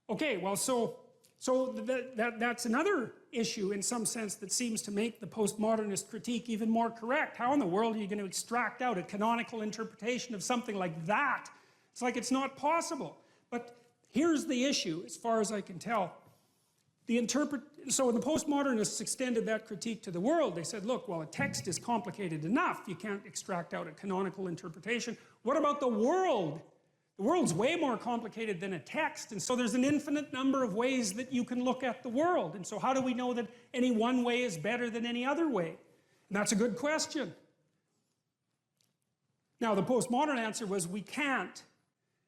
Okay, well, that's another issue in some sense that seems to make the postmodernist critique even more correct. How in the world are you going to extract out a canonical interpretation of something like that? It's like it's not possible. But here's the issue, as far as I can tell. So the postmodernists extended that critique to the world. They said, look, well, a text is complicated enough. You can't extract out a canonical interpretation. What about the world? The world's way more complicated than a text, and so there's an infinite number of ways that you can look at the world. And so how do we know that any one way is better than any other way? And that's a good question. Now, the postmodern answer was we can't.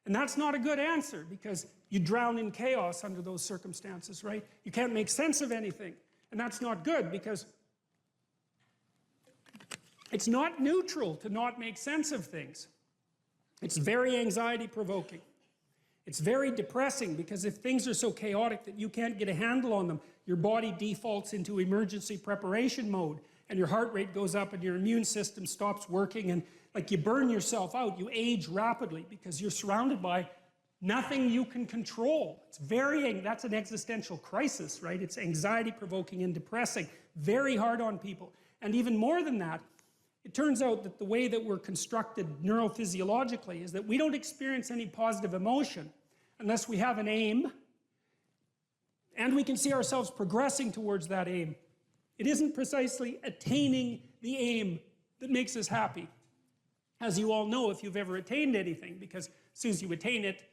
And that's not a good answer, because you drown in chaos under those circumstances, right? You can't make sense of anything. And that's not good, because it's not neutral to not make sense of things. It's very anxiety-provoking. It's very depressing, because if things are so chaotic that you can't get a handle on them, your body defaults into emergency preparation mode, and your heart rate goes up and your immune system stops working, and like you burn yourself out, you age rapidly because you're surrounded by nothing you can control. That's an existential crisis, right? It's anxiety-provoking and depressing, very hard on people. And even more than that, it turns out that the way that we're constructed neurophysiologically is that we don't experience any positive emotion unless we have an aim and we can see ourselves progressing towards that aim. It isn't precisely attaining the aim that makes us happy. As you all know, if you've ever attained anything, because as soon as you attain it,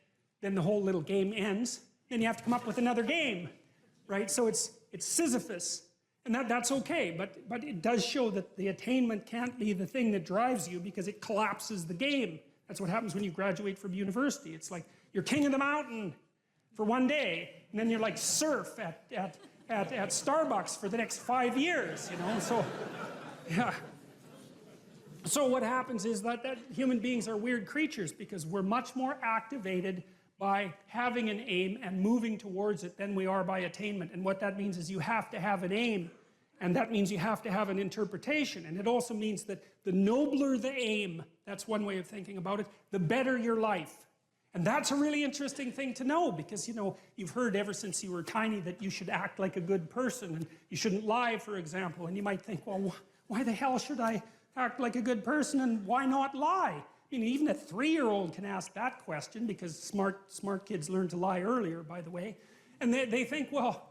then the whole little game ends. Then you have to come up with another game, right? So it's Sisyphus. And that's okay, but it does show that the attainment can't be the thing that drives you, because it collapses the game. That's what happens when you graduate from university. It's like you're king of the mountain for one day, and then you're like surf at Starbucks for the next 5 years, you know? So, yeah. So what happens is that human beings are weird creatures, because we're much more activated by having an aim and moving towards it than we are by attainment. And what that means is you have to have an aim, and that means you have to have an interpretation. And it also means that the nobler the aim, that's one way of thinking about it, the better your life. And that's a really interesting thing to know, because, you know, you've heard ever since you were tiny that you should act like a good person, and you shouldn't lie, for example. And you might think, well, why the hell should I act like a good person, and why not lie? I mean, even a 3-year-old can ask that question, because smart kids learn to lie earlier, by the way. And they think, well,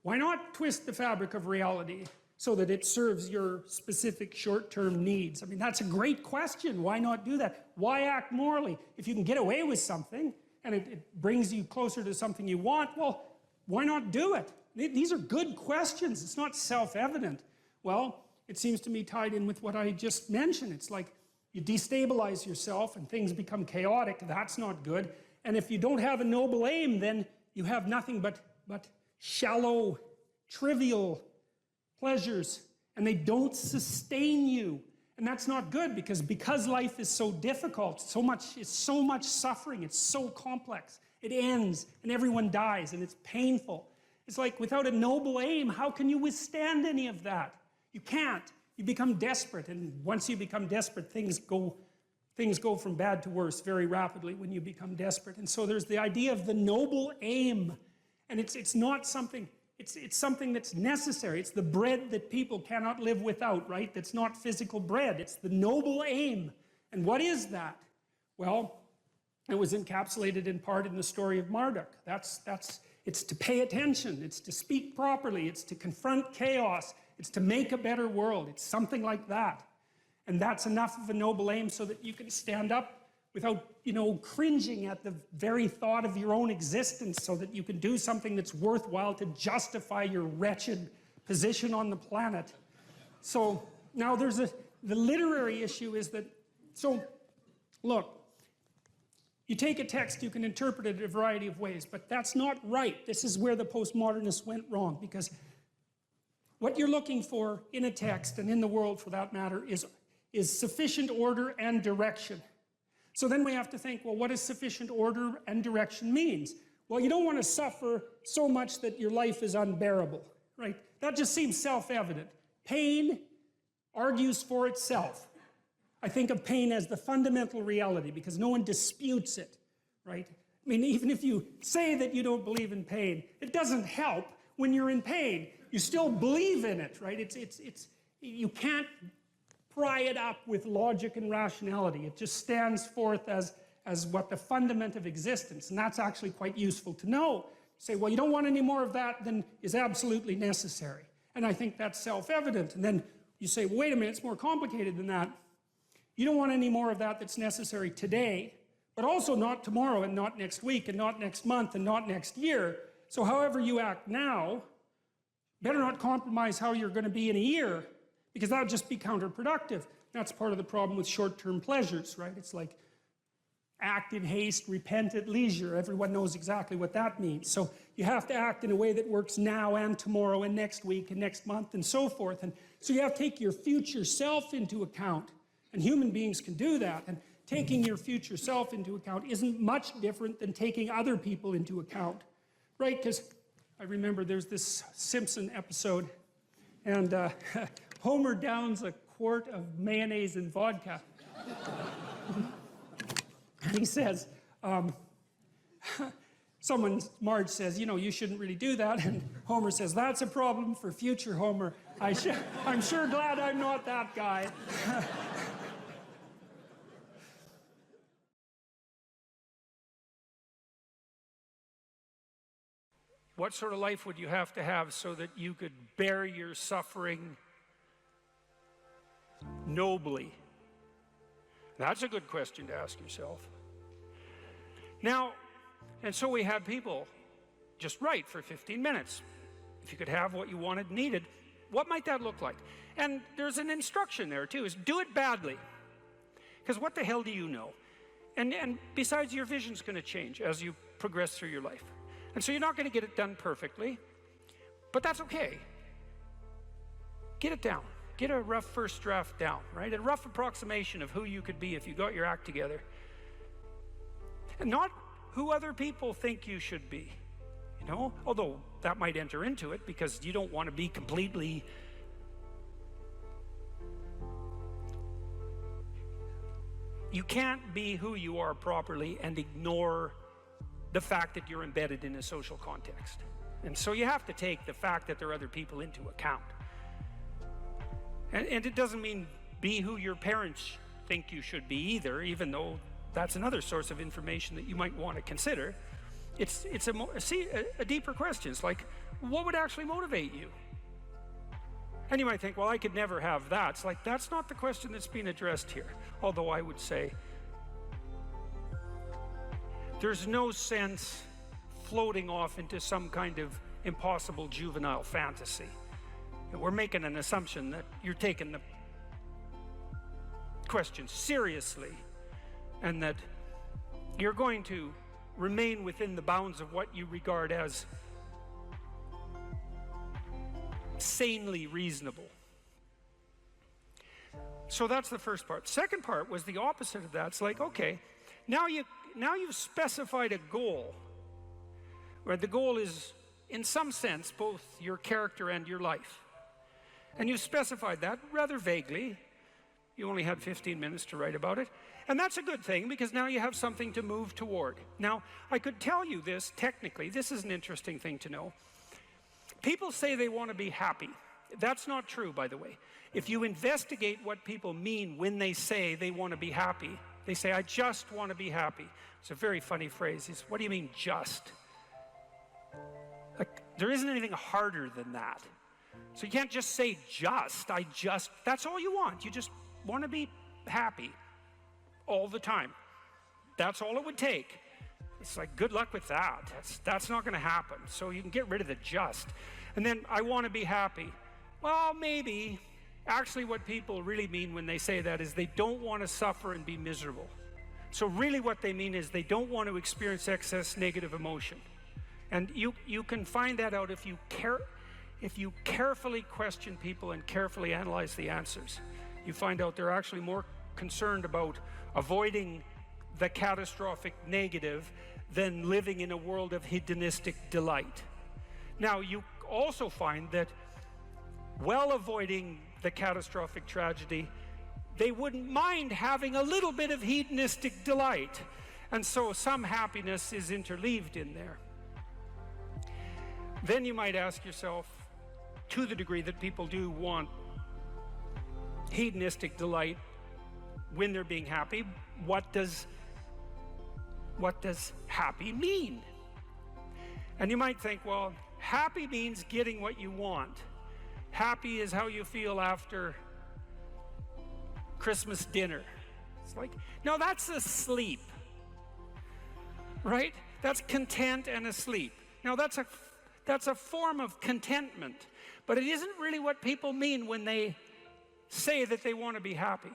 why not twist the fabric of reality so that it serves your specific short-term needs? I mean, that's a great question. Why not do that? Why act morally? If you can get away with something, and it brings you closer to something you want, well, why not do it? These are good questions. It's not self-evident. Well, it seems to me tied in with what I just mentioned. It's like, you destabilize yourself and things become chaotic. That's not good. And if you don't have a noble aim, then you have nothing but shallow, trivial pleasures, and they don't sustain you. And that's not good, because life is so difficult, it's so much suffering, it's so complex. It ends and everyone dies and it's painful. It's like, without a noble aim, how can you withstand any of that? You can't. You become desperate, and once you become desperate, things go from bad to worse very rapidly when you become desperate. And so there's the idea of the noble aim, and it's not something, it's something that's necessary. It's the bread that people cannot live without, right? That's not physical bread. It's the noble aim. And what is that? Well, it was encapsulated in part in the story of Marduk. It's to pay attention. It's to speak properly. It's to confront chaos. It's to make a better world. It's something like that. And that's enough of a noble aim so that you can stand up without, you know, cringing at the very thought of your own existence, so that you can do something that's worthwhile to justify your wretched position on the planet. So now the literary issue is that, so look, you take a text, you can interpret it a variety of ways, but that's not right. This is where the postmodernists went wrong, because what you're looking for in a text, and in the world for that matter, is sufficient order and direction. So then we have to think, well, what does sufficient order and direction means? Well, you don't want to suffer so much that your life is unbearable, right? That just seems self-evident. Pain argues for itself. I think of pain as the fundamental reality, because no one disputes it, right? I mean, even if you say that you don't believe in pain, it doesn't help when you're in pain. You still believe in it, right? You can't pry it up with logic and rationality. It just stands forth as what the fundament of existence, and that's actually quite useful to know. Say, well, you don't want any more of that than is absolutely necessary. And I think that's self-evident. And then you say, well, wait a minute, it's more complicated than that. You don't want any more of that that's necessary today, but also not tomorrow and not next week and not next month and not next year. So however you act now, better not compromise how you're going to be in a year, because that would just be counterproductive. That's part of the problem with short-term pleasures, right? It's like act in haste, repent at leisure. Everyone knows exactly what that means. So you have to act in a way that works now and tomorrow and next week and next month and so forth. And so you have to take your future self into account. And human beings can do that. And taking your future self into account isn't much different than taking other people into account, right? Because I remember there's this Simpson episode, and Homer downs a quart of mayonnaise and vodka. And he says, Marge says, you know, you shouldn't really do that. And Homer says, that's a problem for future Homer. I'm sure glad I'm not that guy. What sort of life would you have to have so that you could bear your suffering nobly? That's a good question to ask yourself. Now, and so we had people just write for 15 minutes. If you could have what you wanted and needed, what might that look like? And there's an instruction there too, is do it badly. Because what the hell do you know? And besides, your vision's going to change as you progress through your life. And so you're not going to get it done perfectly, but that's okay. Get it down. Get a rough first draft down, right? A rough approximation of who you could be if you got your act together. And not who other people think you should be, you know? Although that might enter into it because you don't want to be completely... You can't be who you are properly and ignore the fact that you're embedded in a social context. And so you have to take the fact that there are other people into account. And it doesn't mean be who your parents think you should be either, even though that's another source of information that you might want to consider. It's a deeper question. It's like, what would actually motivate you? And you might think, well, I could never have that. It's like, that's not the question that's being addressed here. Although I would say, there's no sense floating off into some kind of impossible juvenile fantasy. We're making an assumption that you're taking the question seriously and that you're going to remain within the bounds of what you regard as sanely reasonable. So that's the first part. Second part was the opposite of that. It's like, okay, now you've specified a goal, where the goal is, in some sense, both your character and your life. And you've specified that rather vaguely. You only had 15 minutes to write about it. And that's a good thing, because now you have something to move toward. Now, I could tell you this technically. This is an interesting thing to know. People say they want to be happy. That's not true, by the way. If you investigate what people mean when they say they want to be happy, they say, I just want to be happy. It's a very funny phrase. It's, what do you mean, just? Like, there isn't anything harder than that. So you can't just say just, that's all you want. You just want to be happy all the time. That's all it would take. It's like, good luck with that. That's not going to happen. So you can get rid of the just. And then, I want to be happy. Well, maybe. Actually, what people really mean when they say that is they don't want to suffer and be miserable. So really what they mean is they don't want to experience excess negative emotion. And you can find that out if you carefully question people and carefully analyze the answers. You find out they're actually more concerned about avoiding the catastrophic negative than living in a world of hedonistic delight. Now, you also find that while avoiding the catastrophic tragedy, they wouldn't mind having a little bit of hedonistic delight. And so some happiness is interleaved in there. Then you might ask yourself, to the degree that people do want hedonistic delight when they're being happy, what does happy mean? And you might think, well, happy means getting what you want. Happy is how you feel after Christmas dinner. It's like, no, that's asleep, right? That's content and asleep. Now that's a form of contentment, but it isn't really what people mean when they say that they want to be happy.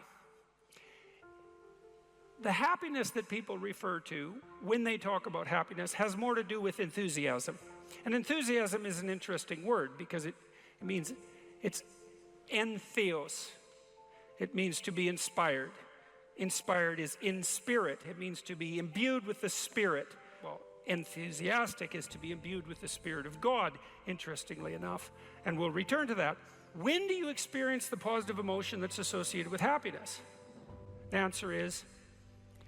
The happiness that people refer to when they talk about happiness has more to do with enthusiasm. And enthusiasm is an interesting word because it means, it's entheos. It means to be inspired. Inspired is in spirit. It means to be imbued with the Spirit. Well, enthusiastic is to be imbued with the Spirit of God, interestingly enough. And we'll return to that. When do you experience the positive emotion that's associated with happiness? The answer is,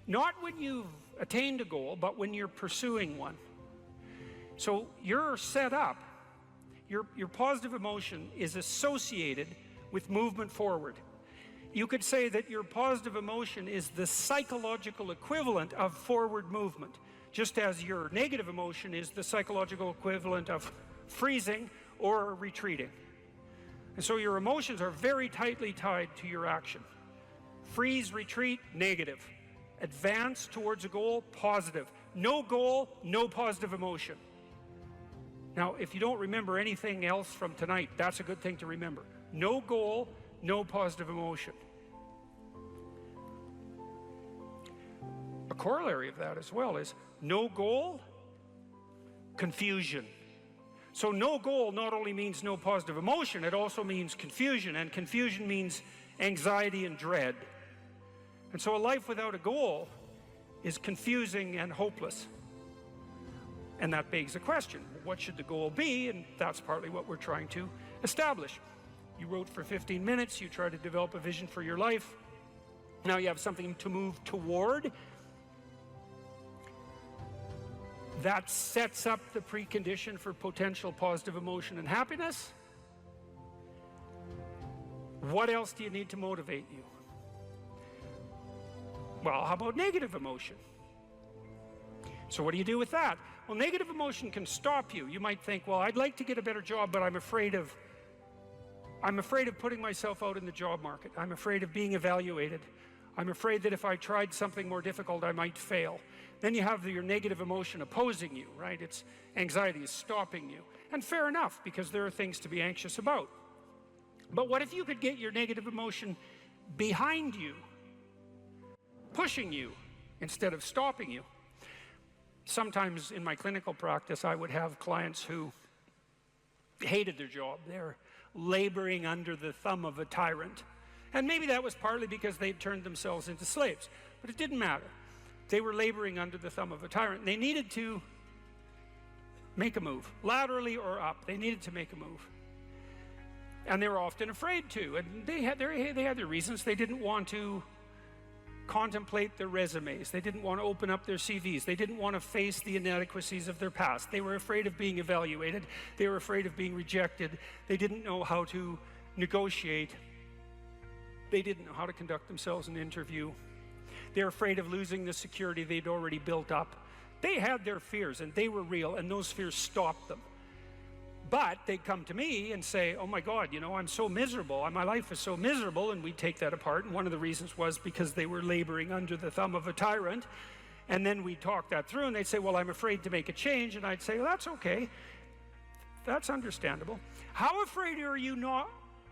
not when you've attained a goal, but when you're pursuing one. So you're set up, your positive emotion is associated with movement forward. You could say that your positive emotion is the psychological equivalent of forward movement, just as your negative emotion is the psychological equivalent of freezing or retreating. And so your emotions are very tightly tied to your action. Freeze, retreat, negative. Advance towards a goal, positive. No goal, no positive emotion. Now, if you don't remember anything else from tonight, that's a good thing to remember. No goal, no positive emotion. A corollary of that as well is no goal, confusion. So no goal not only means no positive emotion, it also means confusion, and confusion means anxiety and dread. And so a life without a goal is confusing and hopeless. And that begs the question, what should the goal be? And that's partly what we're trying to establish. You wrote for 15 minutes, you try to develop a vision for your life. Now you have something to move toward. That sets up the precondition for potential positive emotion and happiness. What else do you need to motivate you? Well, how about negative emotion? So what do you do with that? Well, negative emotion can stop you. You might think, well, I'd like to get a better job, but I'm afraid of putting myself out in the job market. I'm afraid of being evaluated. I'm afraid that if I tried something more difficult, I might fail. Then you have your negative emotion opposing you, right? It's anxiety is stopping you. And fair enough, because there are things to be anxious about. But what if you could get your negative emotion behind you, pushing you instead of stopping you? Sometimes in my clinical practice, I would have clients who hated their job. They're laboring under the thumb of a tyrant. And maybe that was partly because they'd turned themselves into slaves, but it didn't matter. They were laboring under the thumb of a tyrant, and they needed to make a move, laterally or up. They needed to make a move. And they were often afraid to, and they had their reasons. They didn't want to contemplate their resumes. They didn't want to open up their CVs. They didn't want to face the inadequacies of their past. They were afraid of being evaluated. They were afraid of being rejected. They didn't know how to negotiate. They didn't know how to conduct themselves in an interview. They're afraid of losing the security they'd already built up. They had their fears, and they were real, and those fears stopped them. But they'd come to me and say, oh my God, you know, I'm so miserable. My life is so miserable, and we'd take that apart. And one of the reasons was because they were laboring under the thumb of a tyrant. And then we'd talk that through, and they'd say, well, I'm afraid to make a change. And I'd say, well, that's okay. That's understandable. How afraid are you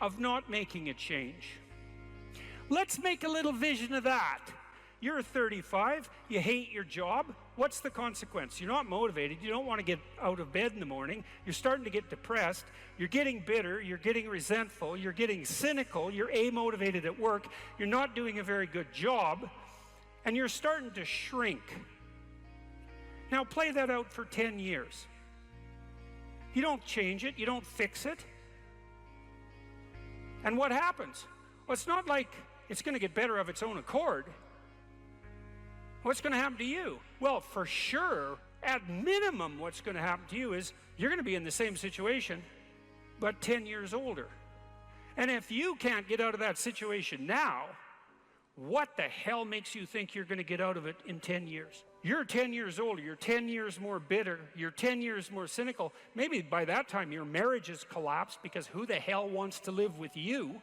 of not making a change? Let's make a little vision of that. You're 35, you hate your job. What's the consequence? You're not motivated. You don't want to get out of bed in the morning. You're starting to get depressed. You're getting bitter. You're getting resentful. You're getting cynical. You're amotivated at work. You're not doing a very good job. And you're starting to shrink. Now play that out for 10 years. You don't change it. You don't fix it. And what happens? Well, it's not like it's going to get better of its own accord. What's going to happen to you? Well, for sure, at minimum, what's going to happen to you is you're going to be in the same situation, but 10 years older. And if you can't get out of that situation now, what the hell makes you think you're going to get out of it in 10 years? You're 10 years older, you're 10 years more bitter, you're 10 years more cynical. Maybe by that time your marriage has collapsed because who the hell wants to live with you?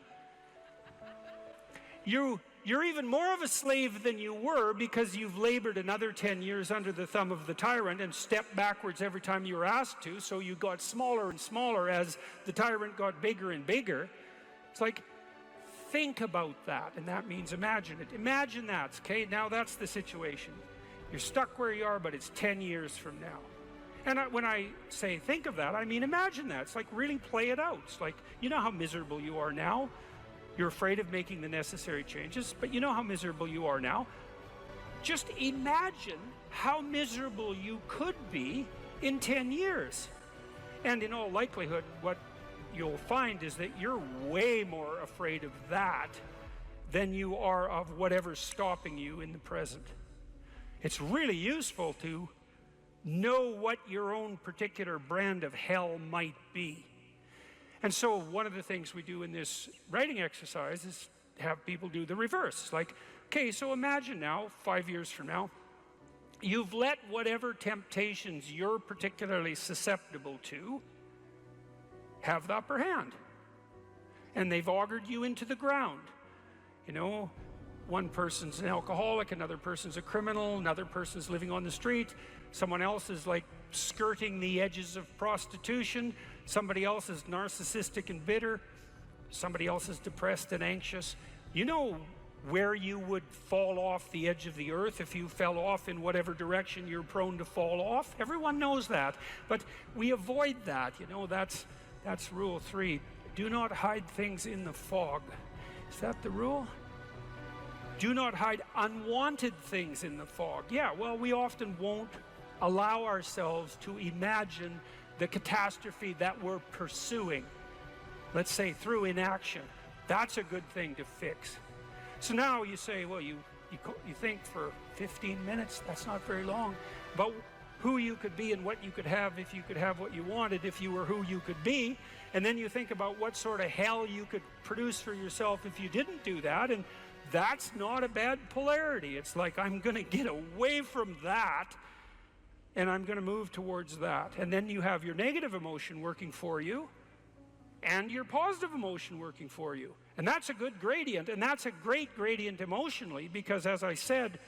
You're even more of a slave than you were because you've labored another 10 years under the thumb of the tyrant and stepped backwards every time you were asked to, so you got smaller and smaller as the tyrant got bigger and bigger. It's like, think about that, and that means imagine it. Imagine that, okay? Now that's the situation. You're stuck where you are, but it's 10 years from now. And when I say think of that, I mean imagine that. It's like really play it out. It's like, you know how miserable you are now? You're afraid of making the necessary changes, but you know how miserable you are now. Just imagine how miserable you could be in 10 years. And in all likelihood, what you'll find is that you're way more afraid of that than you are of whatever's stopping you in the present. It's really useful to know what your own particular brand of hell might be. And so one of the things we do in this writing exercise is have people do the reverse. It's like, okay, so imagine now, 5 years from now, you've let whatever temptations you're particularly susceptible to have the upper hand. And they've augured you into the ground. You know, one person's an alcoholic, another person's a criminal, another person's living on the street, someone else is like skirting the edges of prostitution, somebody else is narcissistic and bitter, somebody else is depressed and anxious. You know where you would fall off the edge of the earth if you fell off in whatever direction you're prone to fall off. Everyone knows that, but we avoid that. You know, that's rule 3. Do not hide things in the fog. Is that the rule? Do not hide unwanted things in the fog. Yeah, well, we often won't allow ourselves to imagine the catastrophe that we're pursuing, let's say through inaction. That's a good thing to fix. So now you say, well, you think for 15 minutes, that's not very long, about who you could be and what you could have if you could have what you wanted, if you were who you could be. And then you think about what sort of hell you could produce for yourself if you didn't do that. And that's not a bad polarity. It's like, I'm going to get away from that and I'm going to move towards that. And then you have your negative emotion working for you and your positive emotion working for you. And that's a good gradient, and that's a great gradient emotionally, because as I said,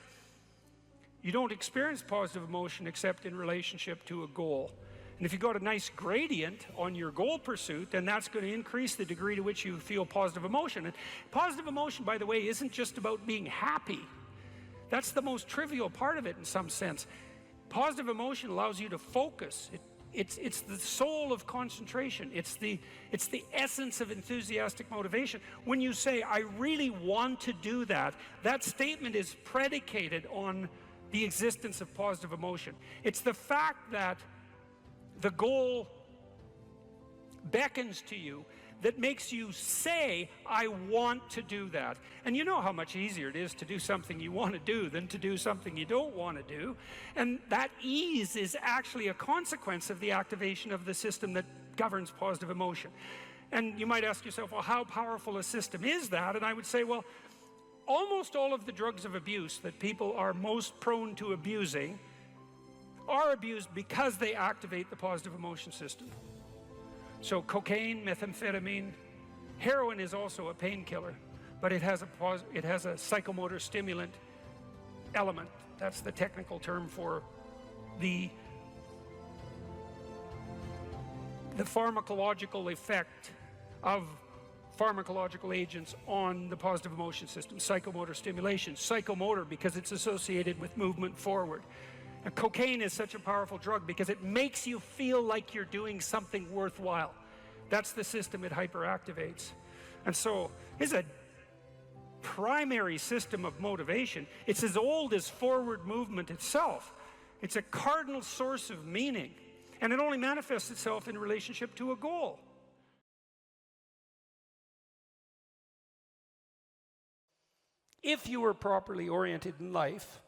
you don't experience positive emotion except in relationship to a goal. And if you've got a nice gradient on your goal pursuit, then that's going to increase the degree to which you feel positive emotion. And positive emotion, by the way, isn't just about being happy. That's the most trivial part of it in some sense. Positive emotion allows you to focus. It's the soul of concentration. It's the essence of enthusiastic motivation. When you say, I really want to do that, that statement is predicated on the existence of positive emotion. It's the fact that the goal beckons to you that makes you say, I want to do that. And you know how much easier it is to do something you want to do than to do something you don't want to do. And that ease is actually a consequence of the activation of the system that governs positive emotion. And you might ask yourself, well, how powerful a system is that? And I would say, well, almost all of the drugs of abuse that people are most prone to abusing are abused because they activate the positive emotion system. So cocaine, methamphetamine, heroin is also a painkiller, but it has a psychomotor stimulant element. That's the technical term for the pharmacological effect of pharmacological agents on the positive emotion system. Psychomotor stimulation, psychomotor because it's associated with movement forward. And cocaine is such a powerful drug because it makes you feel like you're doing something worthwhile. That's the system it hyperactivates. And so it's a primary system of motivation. It's as old as forward movement itself. It's a cardinal source of meaning. And it only manifests itself in relationship to a goal. If you were properly oriented in life,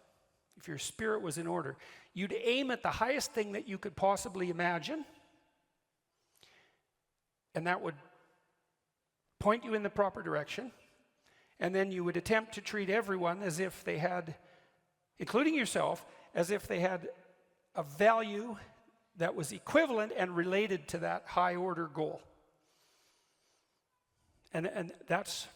if your spirit was in order, you'd aim at the highest thing that you could possibly imagine, and that would point you in the proper direction, and then you would attempt to treat everyone as if they had, including yourself, as if they had a value that was equivalent and related to that high order goal. And that's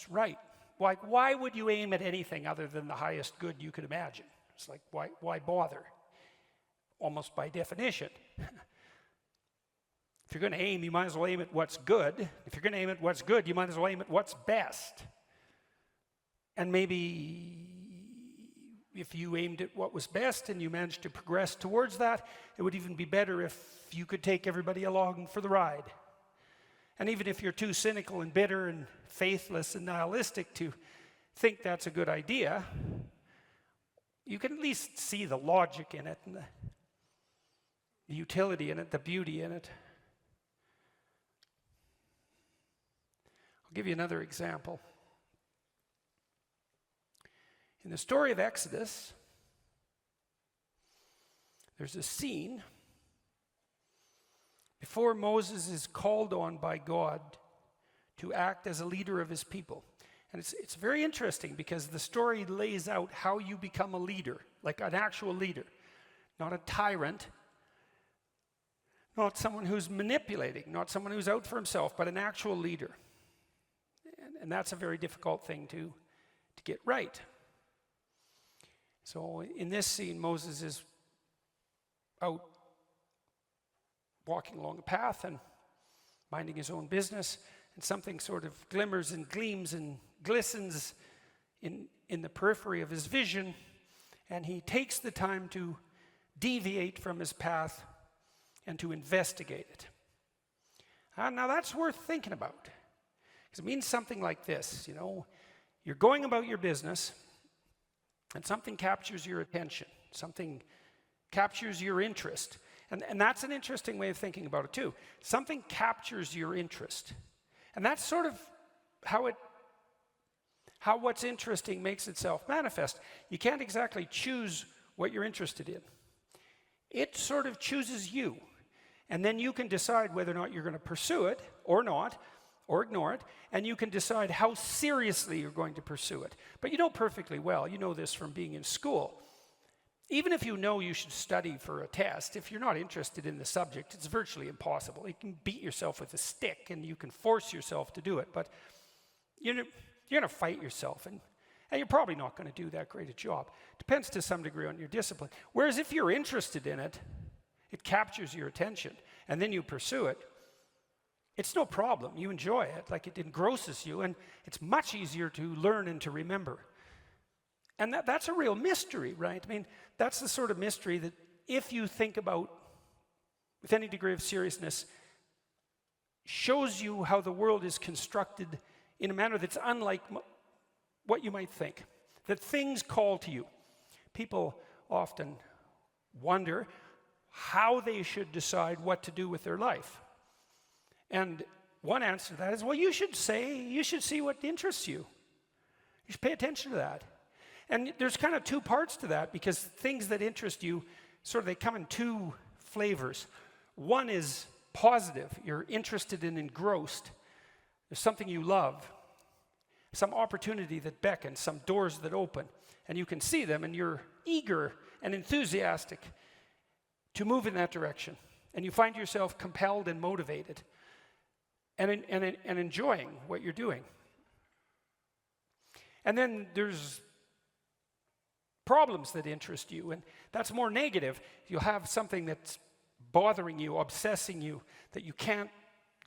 right. Like, why would you aim at anything other than the highest good you could imagine? It's like, why bother? Almost by definition. If you're going to aim, you might as well aim at what's good. If you're going to aim at what's good, you might as well aim at what's best. And maybe if you aimed at what was best and you managed to progress towards that, it would even be better if you could take everybody along for the ride. And even if you're too cynical and bitter and faithless and nihilistic to think that's a good idea, you can at least see the logic in it and the utility in it, the beauty in it. I'll give you another example. In the story of Exodus, there's a scene before Moses is called on by God to act as a leader of his people. And it's very interesting because the story lays out how you become a leader, like an actual leader, not a tyrant, not someone who's manipulating, not someone who's out for himself, but an actual leader. And that's a very difficult thing to get right. So in this scene, Moses is out walking along a path and minding his own business, and something sort of glimmers and gleams and glistens in the periphery of his vision, and he takes the time to deviate from his path and to investigate it. Now that's worth thinking about, because it means something like this. You're going about your business, and something captures your attention, something captures your interest. And that's an interesting way of thinking about it too. Something captures your interest. And that's sort of how what's interesting makes itself manifest. You can't exactly choose what you're interested in. It sort of chooses you. And then you can decide whether or not you're going to pursue it or not, or ignore it, and you can decide how seriously you're going to pursue it. But you know perfectly well, you know this from being in school, even if you know you should study for a test, if you're not interested in the subject, it's virtually impossible. You can beat yourself with a stick and you can force yourself to do it, but you're going to fight yourself, and you're probably not going to do that great a job. Depends to some degree on your discipline. Whereas if you're interested in it, it captures your attention, and then you pursue it, it's no problem. You enjoy it, like it engrosses you, and it's much easier to learn and to remember. And that's a real mystery, right? I mean, that's the sort of mystery that if you think about with any degree of seriousness, shows you how the world is constructed in a manner that's unlike what you might think. That things call to you. People often wonder how they should decide what to do with their life. And one answer to that is, well, you should see what interests you. You should pay attention to that. And there's kind of two parts to that, because things that interest you, they come in two flavors. One is positive. You're interested and engrossed. There's something you love, some opportunity that beckons, some doors that open, and you can see them, and you're eager and enthusiastic to move in that direction. And you find yourself compelled and motivated and enjoying what you're doing. And then there's problems that interest you, and that's more negative. You'll have something that's bothering you, obsessing you, that you can't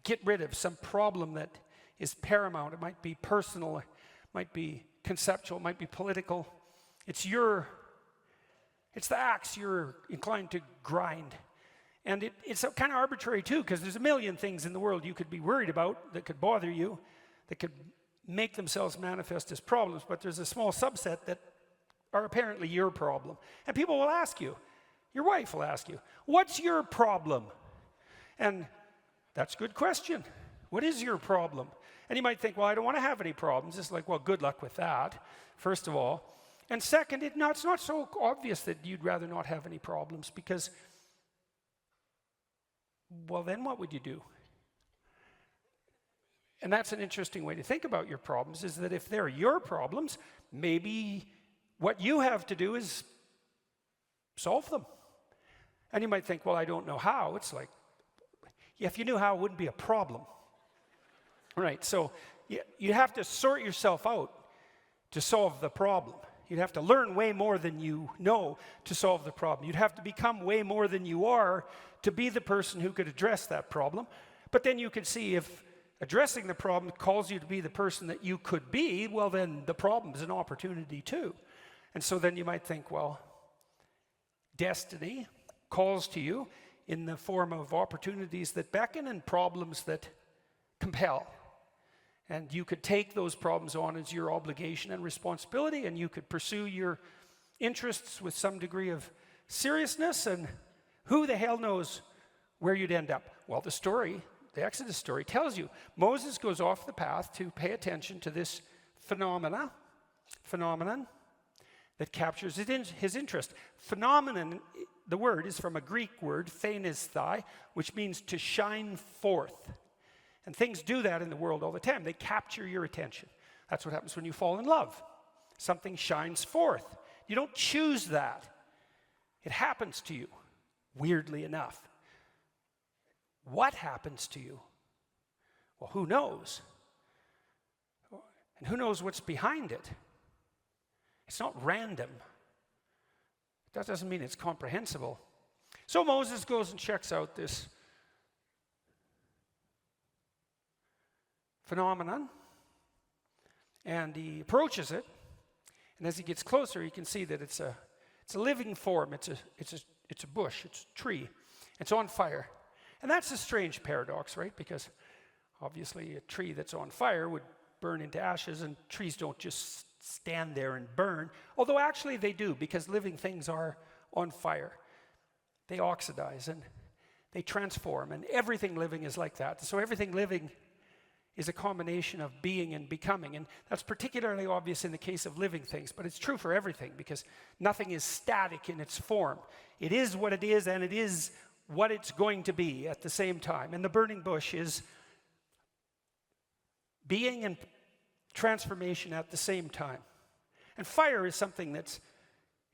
get rid of, some problem that is paramount. It might be personal, it might be conceptual, it might be political. It's the axe you're inclined to grind. And it's kind of arbitrary too, because there's a million things in the world you could be worried about that could bother you, that could make themselves manifest as problems, but there's a small subset that are apparently your problem. And people will ask you, your wife will ask you, what's your problem? And that's a good question. What is your problem? And you might think, well, I don't want to have any problems. It's like, well, good luck with that, first of all. And second, it's not so obvious that you'd rather not have any problems because, well, then what would you do? And that's an interesting way to think about your problems, is that if they're your problems, maybe what you have to do is solve them. And you might think, well, I don't know how. It's like, yeah, if you knew how, it wouldn't be a problem. Right, so you have to sort yourself out to solve the problem. You'd have to learn way more than you know to solve the problem. You'd have to become way more than you are to be the person who could address that problem. But then you could see if addressing the problem calls you to be the person that you could be, well, then the problem is an opportunity too. And so then you might think, well, destiny calls to you in the form of opportunities that beckon and problems that compel. And you could take those problems on as your obligation and responsibility, and you could pursue your interests with some degree of seriousness, and who the hell knows where you'd end up. Well, the Exodus story tells you. Moses goes off the path to pay attention to this phenomenon that captures his interest. Phenomenon, the word is from a Greek word, phanisthai, which means to shine forth. And things do that in the world all the time. They capture your attention. That's what happens when you fall in love. Something shines forth. You don't choose that. It happens to you, weirdly enough. What happens to you? Well, who knows? And who knows what's behind it? It's not random. That doesn't mean it's comprehensible. So Moses goes and checks out this phenomenon, and he approaches it, and as he gets closer, he can see that it's a living form. It's a bush. It's a tree. It's on fire, and that's a strange paradox, right? Because obviously, a tree that's on fire would burn into ashes, and trees don't just stand there and burn. Although actually they do, because living things are on fire. They oxidize and they transform, and everything living is like that. So everything living is a combination of being and becoming. And that's particularly obvious in the case of living things, but it's true for everything because nothing is static in its form. It is what it is, and it is what it's going to be at the same time. And the burning bush is being and transformation at the same time. And fire is something that's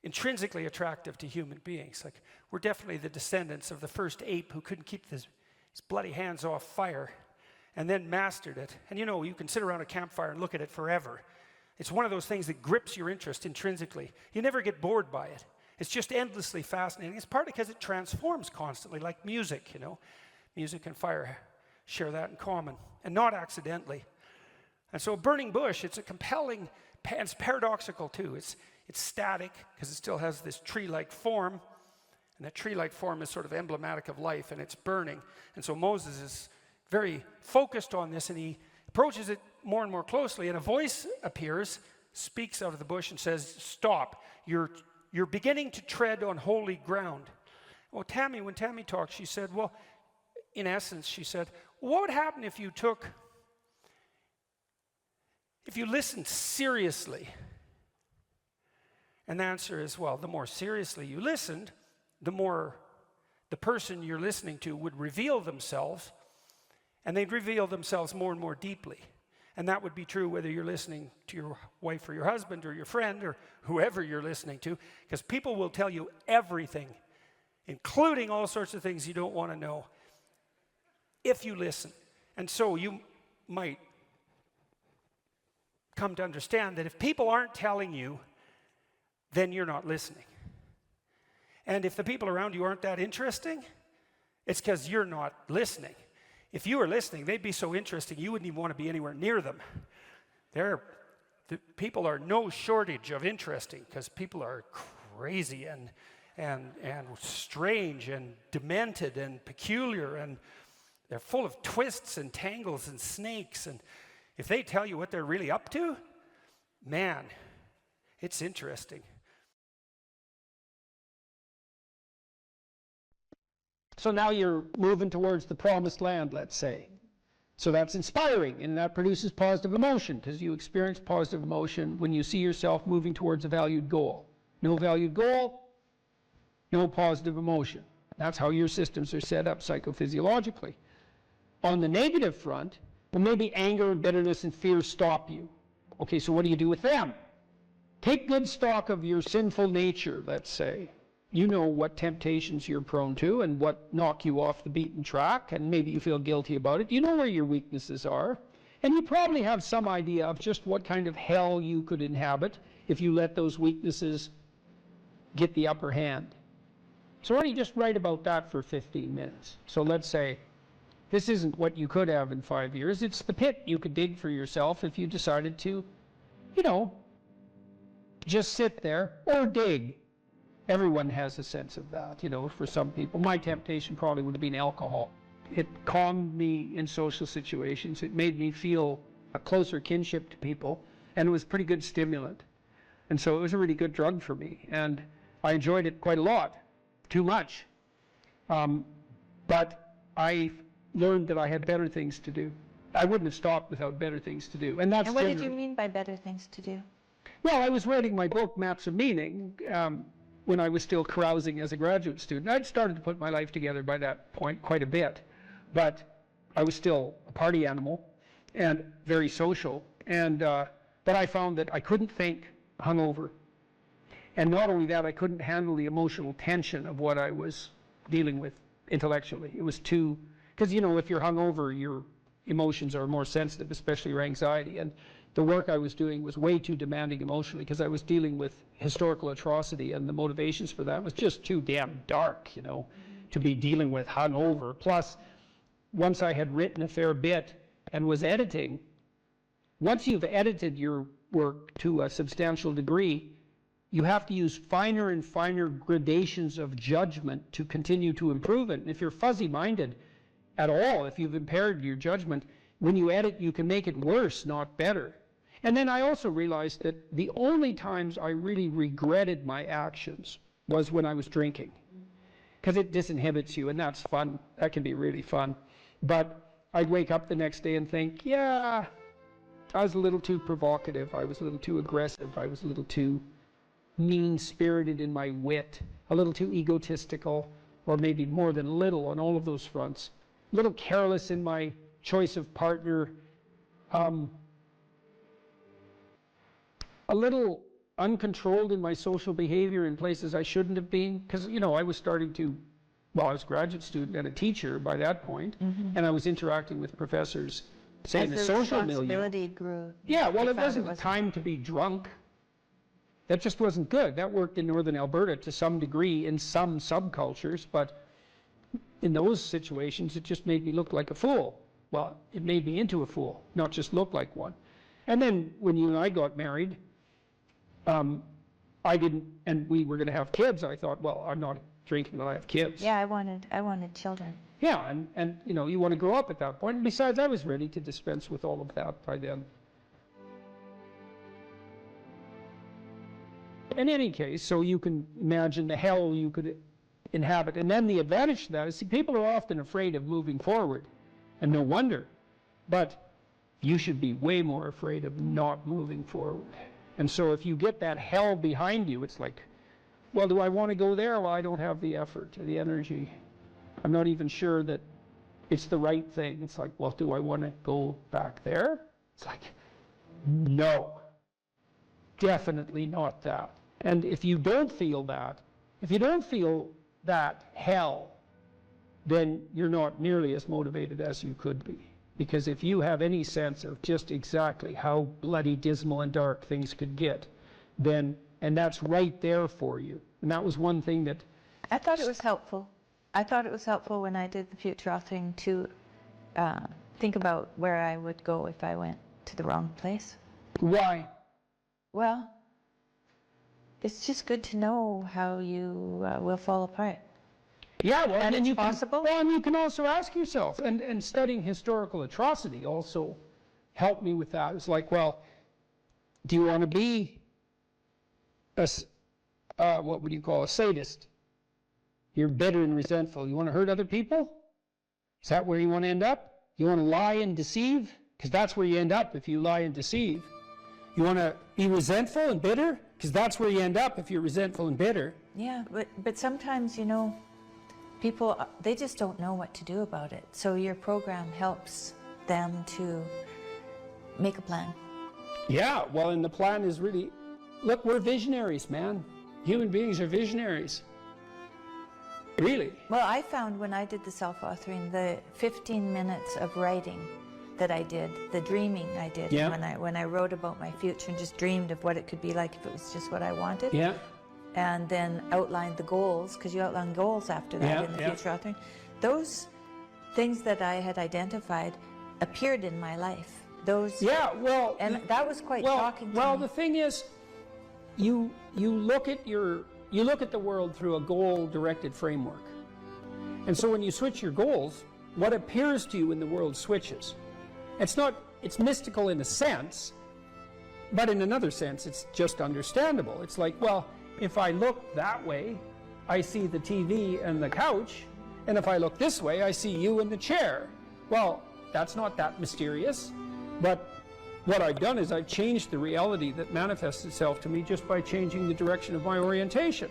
intrinsically attractive to human beings. Like, we're definitely the descendants of the first ape who couldn't keep his bloody hands off fire, and then mastered it. And you know, you can sit around a campfire and look at it forever. It's one of those things that grips your interest intrinsically. You never get bored by it. It's just endlessly fascinating. It's partly because it transforms constantly, like music, you know. Music and fire share that in common, and not accidentally. And so a burning bush, it's a compelling, it's paradoxical too. It's static, because it still has this tree-like form, and that tree-like form is sort of emblematic of life, and it's burning. And so Moses is very focused on this, and he approaches it more and more closely, and a voice appears, speaks out of the bush and says, "Stop, you're beginning to tread on holy ground." Well, when Tammy talked, she said, well, in essence, she said, what would happen if you listened seriously? And the answer is, well, the more seriously you listened, the more the person you're listening to would reveal themselves, and they'd reveal themselves more and more deeply. And that would be true whether you're listening to your wife or your husband or your friend or whoever you're listening to, because people will tell you everything, including all sorts of things you don't want to know, if you listen. And so you might come to understand that if people aren't telling you, then you're not listening. And if the people around you aren't that interesting, it's because you're not listening. If you were listening, they'd be so interesting you wouldn't even want to be anywhere near them. The people are no shortage of interesting, because people are crazy and strange and demented and peculiar, and they're full of twists and tangles and snakes. And if they tell you what they're really up to, man, it's interesting. So now you're moving towards the promised land, let's say. So that's inspiring, and that produces positive emotion, because you experience positive emotion when you see yourself moving towards a valued goal. No valued goal, no positive emotion. That's how your systems are set up psychophysiologically. On the negative front, well, maybe anger and bitterness and fear stop you. Okay, so what do you do with them? Take good stock of your sinful nature, let's say. You know what temptations you're prone to and what knock you off the beaten track, and maybe you feel guilty about it. You know where your weaknesses are, and you probably have some idea of just what kind of hell you could inhabit if you let those weaknesses get the upper hand. So why don't you just write about that for 15 minutes? So let's say this isn't what you could have in 5 years. It's the pit you could dig for yourself if you decided to, just sit there or dig. Everyone has a sense of that, for some people. My temptation probably would have been alcohol. It calmed me in social situations. It made me feel a closer kinship to people, and it was a pretty good stimulant. And so it was a really good drug for me, and I enjoyed it quite a lot, too much. But I learned that I had better things to do. I wouldn't have stopped without better things to do. And what did you mean by better things to do? Well, I was writing my book, Maps of Meaning, when I was still carousing as a graduate student. I'd started to put my life together by that point quite a bit, but I was still a party animal and very social. And but I found that I couldn't think hungover. And not only that, I couldn't handle the emotional tension of what I was dealing with intellectually. It was too, because if you're hungover, your emotions are more sensitive, especially your anxiety. And the work I was doing was way too demanding emotionally, because I was dealing with historical atrocity, and the motivations for that was just too damn dark, to be dealing with hungover. Plus, once I had written a fair bit and was editing, once you've edited your work to a substantial degree, you have to use finer and finer gradations of judgment to continue to improve it. And if you're fuzzy-minded at all, if you've impaired your judgment, when you edit, you can make it worse, not better. And then I also realized that the only times I really regretted my actions was when I was drinking, because it disinhibits you, and that's fun. That can be really fun. But I'd wake up the next day and think, yeah, I was a little too provocative. I was a little too aggressive. I was a little too mean-spirited in my wit, a little too egotistical, or maybe more than a little on all of those fronts. A little careless in my choice of partner, a little uncontrolled in my social behavior in places I shouldn't have been, because I was starting to, I was a graduate student and a teacher by that point, and I was interacting with professors, say, in the social milieu. Responsibility grew. Yeah, well, it wasn't the time to be drunk. That just wasn't good. That worked in northern Alberta to some degree in some subcultures, but in those situations, it just made me look like a fool. Well, it made me into a fool, not just look like one. And then when you and I got married, I didn't, and we were going to have kids. I thought, well, I'm not drinking until I have kids. Yeah, I wanted children. Yeah, and you want to grow up at that point. And besides, I was ready to dispense with all of that by then. In any case, so you can imagine the hell you could inhabit. And then the advantage to that is, see, people are often afraid of moving forward, and no wonder. But you should be way more afraid of not moving forward. And so if you get that hell behind you, it's like, well, do I want to go there? Well, I don't have the effort or the energy. I'm not even sure that it's the right thing. It's like, well, do I want to go back there? It's like, no, definitely not that. And if you don't feel that, hell, then you're not nearly as motivated as you could be. Because if you have any sense of just exactly how bloody dismal and dark things could get, then, and that's right there for you. And that was one thing that... I thought it was helpful. I thought it was helpful when I did the future authoring to think about where I would go if I went to the wrong place. Why? Well, it's just good to know how you will fall apart. Yeah, well, and it's you possible. Well, and you can also ask yourself, and studying historical atrocity also helped me with that. It's like, well, do you want to be a, what would you call a sadist? You're bitter and resentful. You want to hurt other people? Is that where you want to end up? You want to lie and deceive? Because that's where you end up if you lie and deceive. You want to be resentful and bitter? Because that's where you end up if you're resentful and bitter. Yeah, but sometimes, you know, people, they just don't know what to do about it. So your program helps them to make a plan. Yeah, well, and the plan is really, look, we're visionaries, man. Human beings are visionaries. Really. Well, I found when I did the self-authoring, the 15 minutes of writing that I did, the dreaming I did, Yeah. when I wrote about my future and just dreamed of what it could be like if it was just what I wanted. Yeah. And then outlined the goals, because you outline goals after that Yeah, in the yeah. future authoring. Those things that I had identified appeared in my life. Those, Yeah, well, and that was quite shocking to well, me. the thing is, you look at the world through a goal-directed framework, and so when you switch your goals, what appears to you in the world switches. It's mystical in a sense, but in another sense, it's just understandable. It's like, well, if I look that way, I see the TV and the couch, and if I look this way, I see you in the chair. Well, that's not that mysterious, but what I've done is I've changed the reality that manifests itself to me just by changing the direction of my orientation.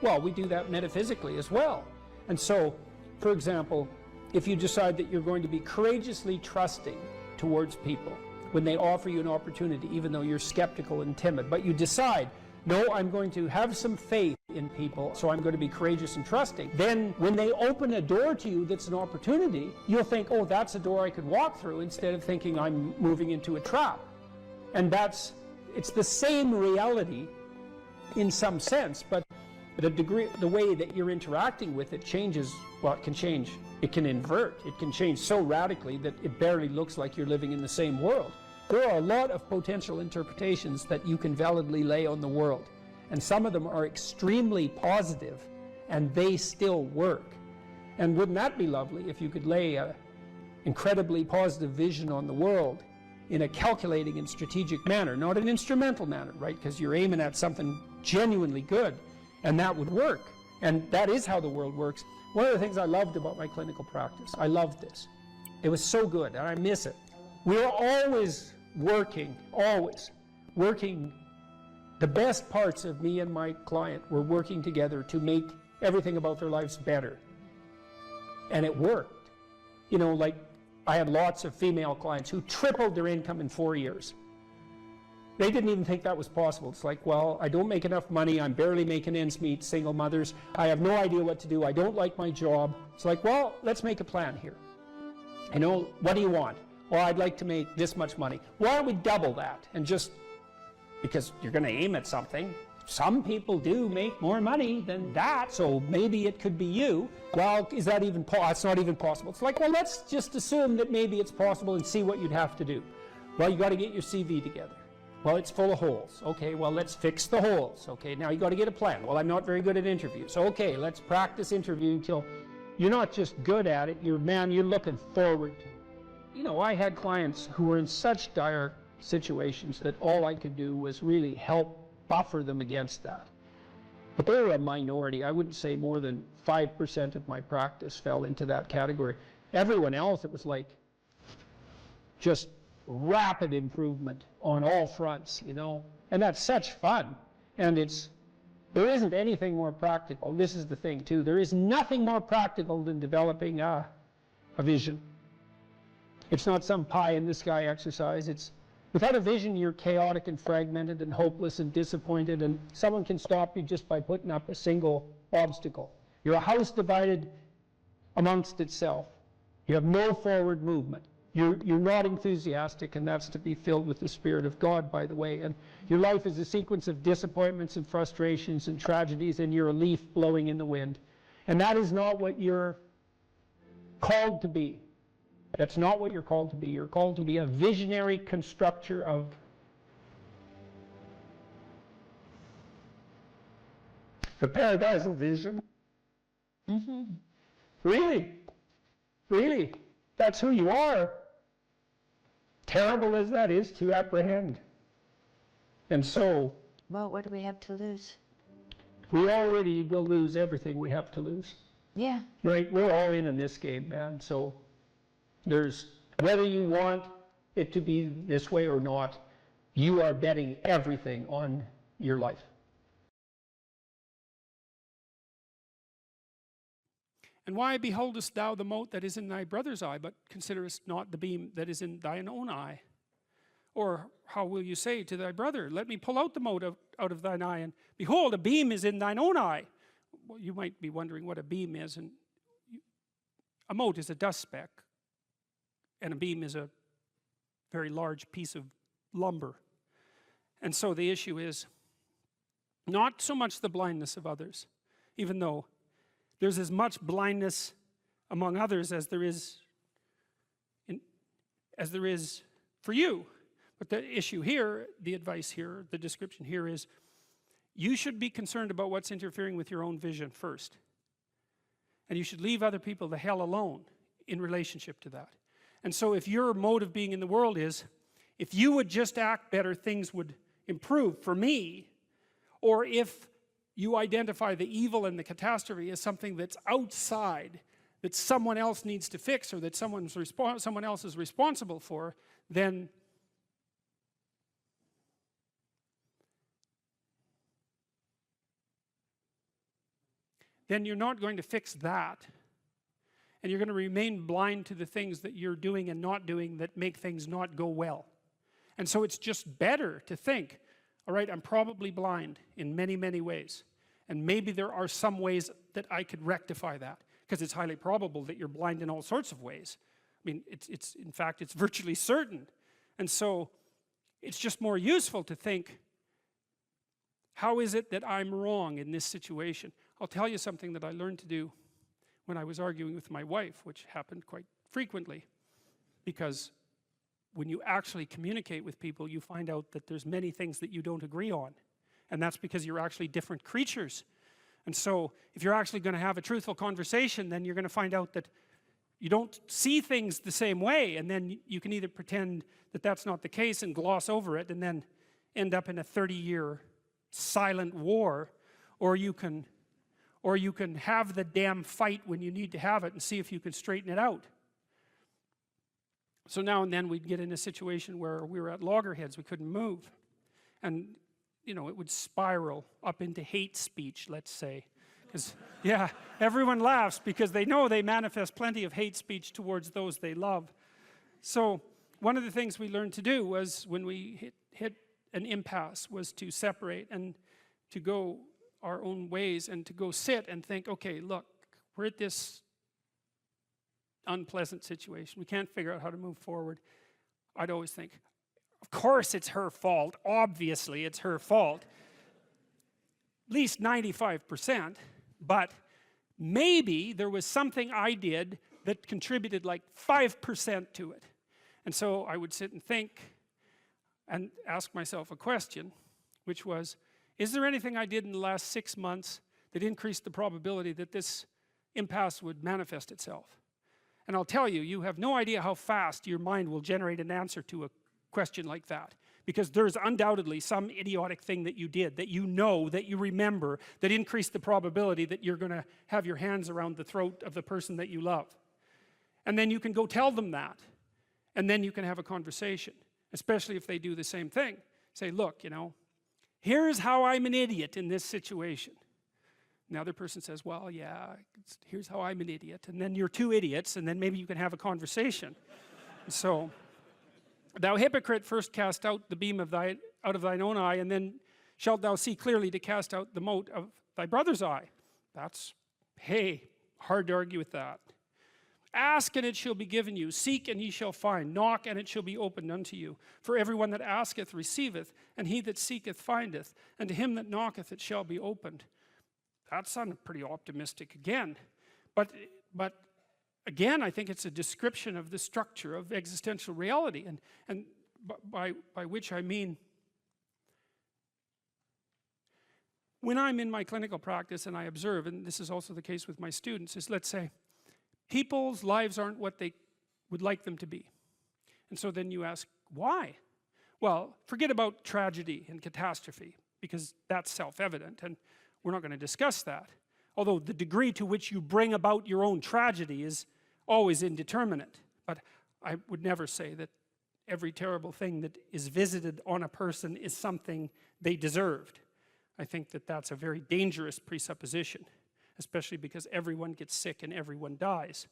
Well, we do that metaphysically as well. And so, for example, if you decide that you're going to be courageously trusting towards people when they offer you an opportunity, even though you're skeptical and timid, but you decide, no, I'm going to have some faith in people, so I'm going to be courageous and trusting. Then when they open a door to you that's an opportunity, you'll think, oh, that's a door I could walk through, instead of thinking I'm moving into a trap. And it's the same reality in some sense, but the way that you're interacting with it changes. Well, it can change. It can invert. It can change so radically that it barely looks like you're living in the same world. There are a lot of potential interpretations that you can validly lay on the world, and some of them are extremely positive, and they still work. And wouldn't that be lovely if you could lay an incredibly positive vision on the world in a calculating and strategic manner, not an instrumental manner, right? Because you're aiming at something genuinely good, and that would work. And that is how the world works. One of the things I loved about my clinical practice, I loved this. It was so good, and I miss it. We are always working, the best parts of me and my client were working together to make everything about their lives better. And it worked. You know, like I had lots of female clients who tripled their income in 4 years. They didn't even think that was possible. It's like, well, I don't make enough money, I'm barely making ends meet, single mothers, I have no idea what to do, I don't like my job. It's like, well, let's make a plan here. You know, what do you want? Well, I'd like to make this much money. Why don't we double that? And just, because you're going to aim at something. Some people do make more money than that, so maybe it could be you. Well, is that even possible? It's not even possible. It's like, well, let's just assume that maybe it's possible and see what you'd have to do. Well, you got to get your CV together. Well, it's full of holes. Okay, well, let's fix the holes. Okay, now you got to get a plan. Well, I'm not very good at interviews. Okay, let's practice interviewing till you're not just good at it, you're looking forward to it. You know, I had clients who were in such dire situations that all I could do was really help buffer them against that. But they were a minority. I wouldn't say more than 5% of my practice fell into that category. Everyone else, it was like just rapid improvement on all fronts, you know. And that's such fun. And there isn't anything more practical. This is the thing, too. There is nothing more practical than developing a vision. It's not some pie-in-the-sky exercise. It's without a vision, you're chaotic and fragmented and hopeless and disappointed, and someone can stop you just by putting up a single obstacle. You're a house divided amongst itself. You have no forward movement. You're not enthusiastic, and that's to be filled with the Spirit of God, by the way. And your life is a sequence of disappointments and frustrations and tragedies, and you're a leaf blowing in the wind. And that is not what you're called to be. That's not what you're called to be. You're called to be a visionary constructor of the paradise of vision. Mm-hmm. Really, that's who you are. Terrible as that is to apprehend. And so, Well, what do we have to lose? we already will lose everything we have to lose. Yeah. Right? We're all in this game, man. So there's Whether you want it to be this way or not, you are betting everything on your life. And why beholdest thou the mote that is in thy brother's eye, but considerest not the beam that is in thine own eye? Or how will you say to thy brother, let me pull out the mote out of thine eye, and behold, a beam is in thine own eye? Well, you might be wondering what a beam is, and a mote is a dust speck, and a beam is a very large piece of lumber. And so the issue is not so much the blindness of others, even though there's as much blindness among others as there is for you. But the issue here, the advice here, the description here is you should be concerned about what's interfering with your own vision first. And you should leave other people the hell alone in relationship to that. And so if your mode of being in the world is, if you would just act better, things would improve for me, or if you identify the evil and the catastrophe as something that's outside, that someone else needs to fix, or that someone else is responsible for, then you're not going to fix that. And you're going to remain blind to the things that you're doing and not doing that make things not go well. And so it's just better to think, all right, I'm probably blind in many, many ways. And maybe there are some ways that I could rectify that, because it's highly probable that you're blind in all sorts of ways. I mean, in fact, it's virtually certain. And so it's just more useful to think, how is it that I'm wrong in this situation? I'll tell you something that I learned to do when I was arguing with my wife, which happened quite frequently, because when you actually communicate with people, you find out that there's many things that you don't agree on. And that's because you're actually different creatures. And so if you're actually going to have a truthful conversation, then you're going to find out that you don't see things the same way, and then you can either pretend that that's not the case and gloss over it and then end up in a 30-year silent war, or you can have the damn fight when you need to have it and see if you can straighten it out. So now and then we'd get in a situation where we were at loggerheads, we couldn't move. And, you know, it would spiral up into hate speech, let's say. Because, yeah, everyone laughs because they know they manifest plenty of hate speech towards those they love. So one of the things we learned to do was, when we hit an impasse, was to separate and to go our own ways and to go sit and think, okay, look, we're at this unpleasant situation. We can't figure out how to move forward. I'd always think, of course it's her fault. Obviously it's her fault. At least 95%. But maybe there was something I did that contributed like 5% to it. And so I would sit and think and ask myself a question, which was, is there anything I did in the last 6 months that increased the probability that this impasse would manifest itself? And I'll tell you, you have no idea how fast your mind will generate an answer to a question like that. Because there's undoubtedly some idiotic thing that you did, that you remember, that increased the probability that you're going to have your hands around the throat of the person that you love. And then you can go tell them that. And then you can have a conversation, especially if they do the same thing. Say, look, you know, here's how I'm an idiot in this situation. And the other person says, well, yeah, here's how I'm an idiot. And then you're two idiots, and then maybe you can have a conversation. So, thou hypocrite, first cast out the beam out of thine own eye, and then shalt thou see clearly to cast out the mote of thy brother's eye. That's, hey, hard to argue with that. Ask, and it shall be given you. Seek, and ye shall find. Knock, and it shall be opened unto you. For everyone that asketh receiveth, and he that seeketh findeth, and to him that knocketh it shall be opened. That sounded pretty optimistic again. But again, I think it's a description of the structure of existential reality, and by which I mean, when I'm in my clinical practice and I observe, and this is also the case with my students, is, let's say, people's lives aren't what they would like them to be. And so then you ask, why? Well, forget about tragedy and catastrophe, because that's self-evident, and we're not going to discuss that. Although the degree to which you bring about your own tragedy is always indeterminate. But I would never say that every terrible thing that is visited on a person is something they deserved. I think that that's a very dangerous presupposition, especially because everyone gets sick and everyone dies.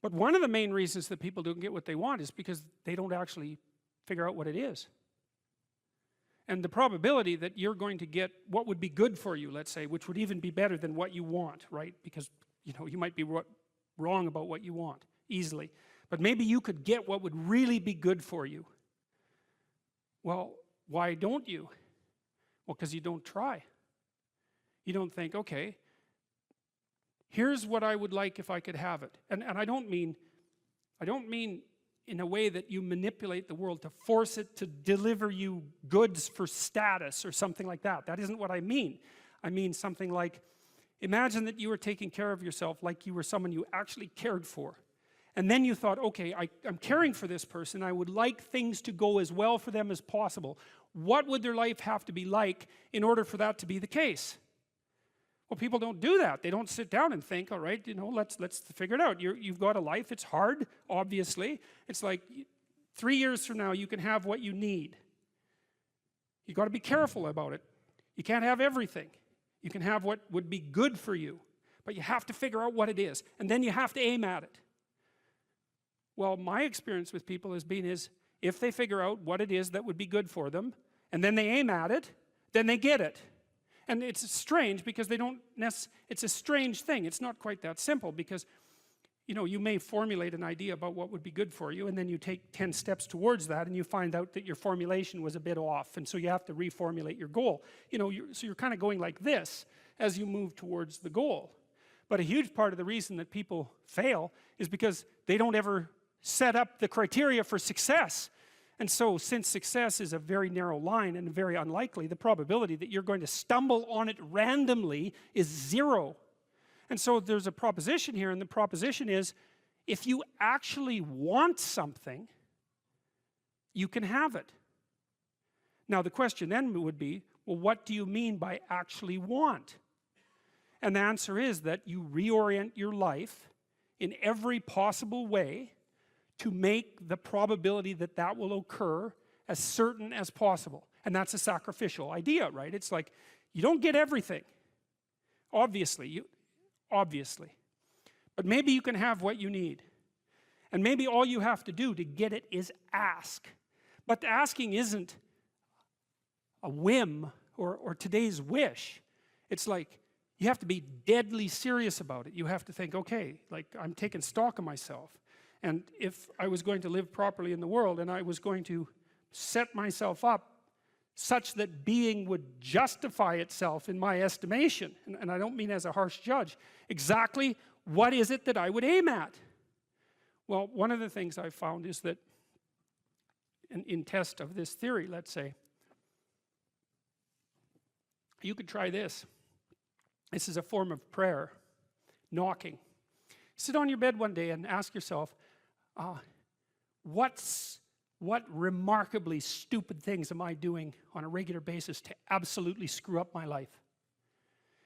But one of the main reasons that people don't get what they want is because they don't actually figure out what it is. And the probability that you're going to get what would be good for you, let's say, which would even be better than what you want, right? Because, you know, you might be wrong about what you want easily. But maybe you could get what would really be good for you. Well, why don't you? Well, because you don't try. You don't think, okay, here's what I would like if I could have it. And I don't mean in a way that you manipulate the world to force it to deliver you goods for status or something like that. That isn't what I mean. I mean something like, imagine that you were taking care of yourself like you were someone you actually cared for. And then you thought, okay, I'm caring for this person. I would like things to go as well for them as possible. What would their life have to be like in order for that to be the case? Well, people don't do that. They don't sit down and think, all right, you know, let's figure it out. You've got a life. It's hard, obviously. It's like 3 years from now, you can have what you need. You've got to be careful about it. You can't have everything. You can have what would be good for you, but you have to figure out what it is, and then you have to aim at it. Well, my experience with people has been is, if they figure out what it is that would be good for them, and then they aim at it, then they get it. And it's strange because they don't it's a strange thing. It's not quite that simple because, you know, you may formulate an idea about what would be good for you, and then you take 10 steps towards that, and you find out that your formulation was a bit off, and so you have to reformulate your goal. You know, so you're kind of going like this as you move towards the goal. But a huge part of the reason that people fail is because they don't ever set up the criteria for success. And so, since success is a very narrow line and very unlikely, the probability that you're going to stumble on it randomly is 0. And so there's a proposition here, and the proposition is, if you actually want something, you can have it. Now the question then would be, well, what do you mean by actually want? And the answer is that you reorient your life in every possible way to make the probability that that will occur as certain as possible. And that's a sacrificial idea, right? It's like, you don't get everything. Obviously. But maybe you can have what you need. And maybe all you have to do to get it is ask. But asking isn't a whim or today's wish. It's like, you have to be deadly serious about it. You have to think, okay, like, I'm taking stock of myself. And if I was going to live properly in the world, and I was going to set myself up such that being would justify itself in my estimation, and I don't mean as a harsh judge, exactly what is it that I would aim at? Well, one of the things I've found is that, in test of this theory, let's say, you could try this. This is a form of prayer, knocking. Sit on your bed one day and ask yourself, what remarkably stupid things am I doing on a regular basis to absolutely screw up my life?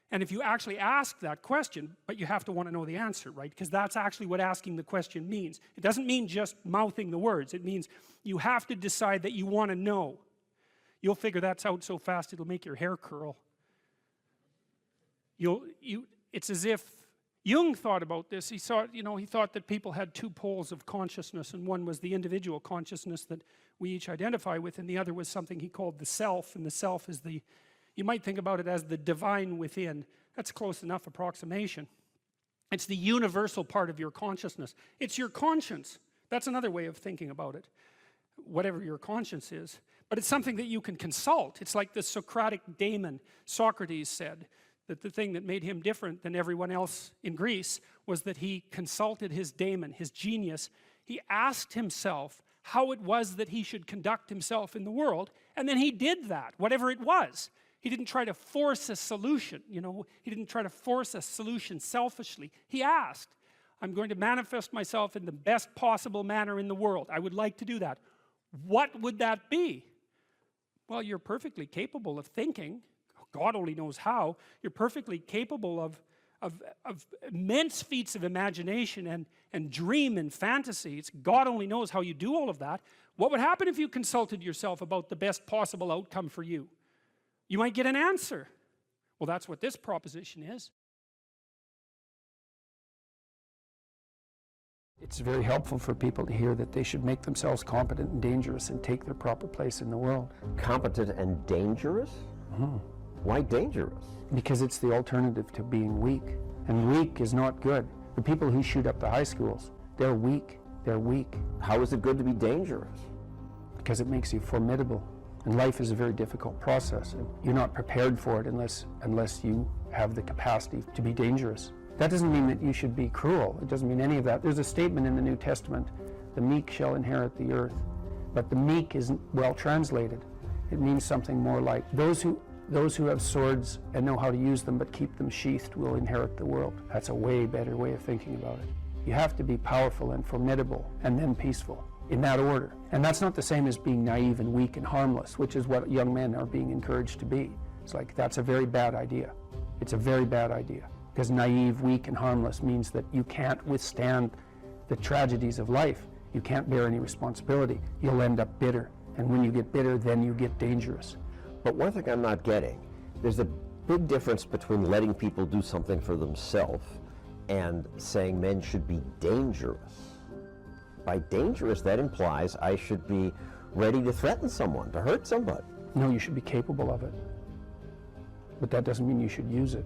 And if you actually ask that question, but you have to want to know the answer, right? Because that's actually what asking the question means. It doesn't mean just mouthing the words. It means you have to decide that you want to know. You'll figure that's out so fast it'll make your hair curl. It's as if Jung thought about this. He thought that people had 2 poles of consciousness, and one was the individual consciousness that we each identify with, and the other was something he called the self, and the self is you might think about it as the divine within. That's close enough approximation. It's the universal part of your consciousness. It's your conscience. That's another way of thinking about it, whatever your conscience is. But it's something that you can consult. It's like the Socratic daemon. Socrates said that the thing that made him different than everyone else in Greece was that he consulted his daemon, his genius. He asked himself how it was that he should conduct himself in the world, and then he did that, whatever it was. He didn't try to force a solution, he didn't try to force a solution selfishly. He asked, I'm going to manifest myself in the best possible manner in the world. I would like to do that. What would that be? Well, you're perfectly capable of thinking. God only knows how. You're perfectly capable of immense feats of imagination and dream and fantasy. It's God only knows how you do all of that. What would happen if you consulted yourself about the best possible outcome for you? You might get an answer. Well, that's what this proposition is. It's very helpful for people to hear that they should make themselves competent and dangerous and take their proper place in the world. Competent and dangerous? Why dangerous? Because it's the alternative to being weak. And weak is not good. The people who shoot up the high schools, they're weak. They're weak. How is it good to be dangerous? Because it makes you formidable. And life is a very difficult process. You're not prepared for it unless you have the capacity to be dangerous. That doesn't mean that you should be cruel. It doesn't mean any of that. There's a statement in the New Testament, the meek shall inherit the earth. But the meek isn't well translated. It means something more like those who have swords and know how to use them but keep them sheathed will inherit the world. That's a way better way of thinking about it. You have to be powerful and formidable and then peaceful, in that order. And that's not the same as being naive and weak and harmless, which is what young men are being encouraged to be. It's like, that's a very bad idea. It's a very bad idea. Because naive, weak, and harmless means that you can't withstand the tragedies of life. You can't bear any responsibility. You'll end up bitter. And when you get bitter, then you get dangerous. But one thing I'm not getting, there's a big difference between letting people do something for themselves and saying men should be dangerous. By dangerous, that implies I should be ready to threaten someone, to hurt somebody. No, you should be capable of it. But that doesn't mean you should use it.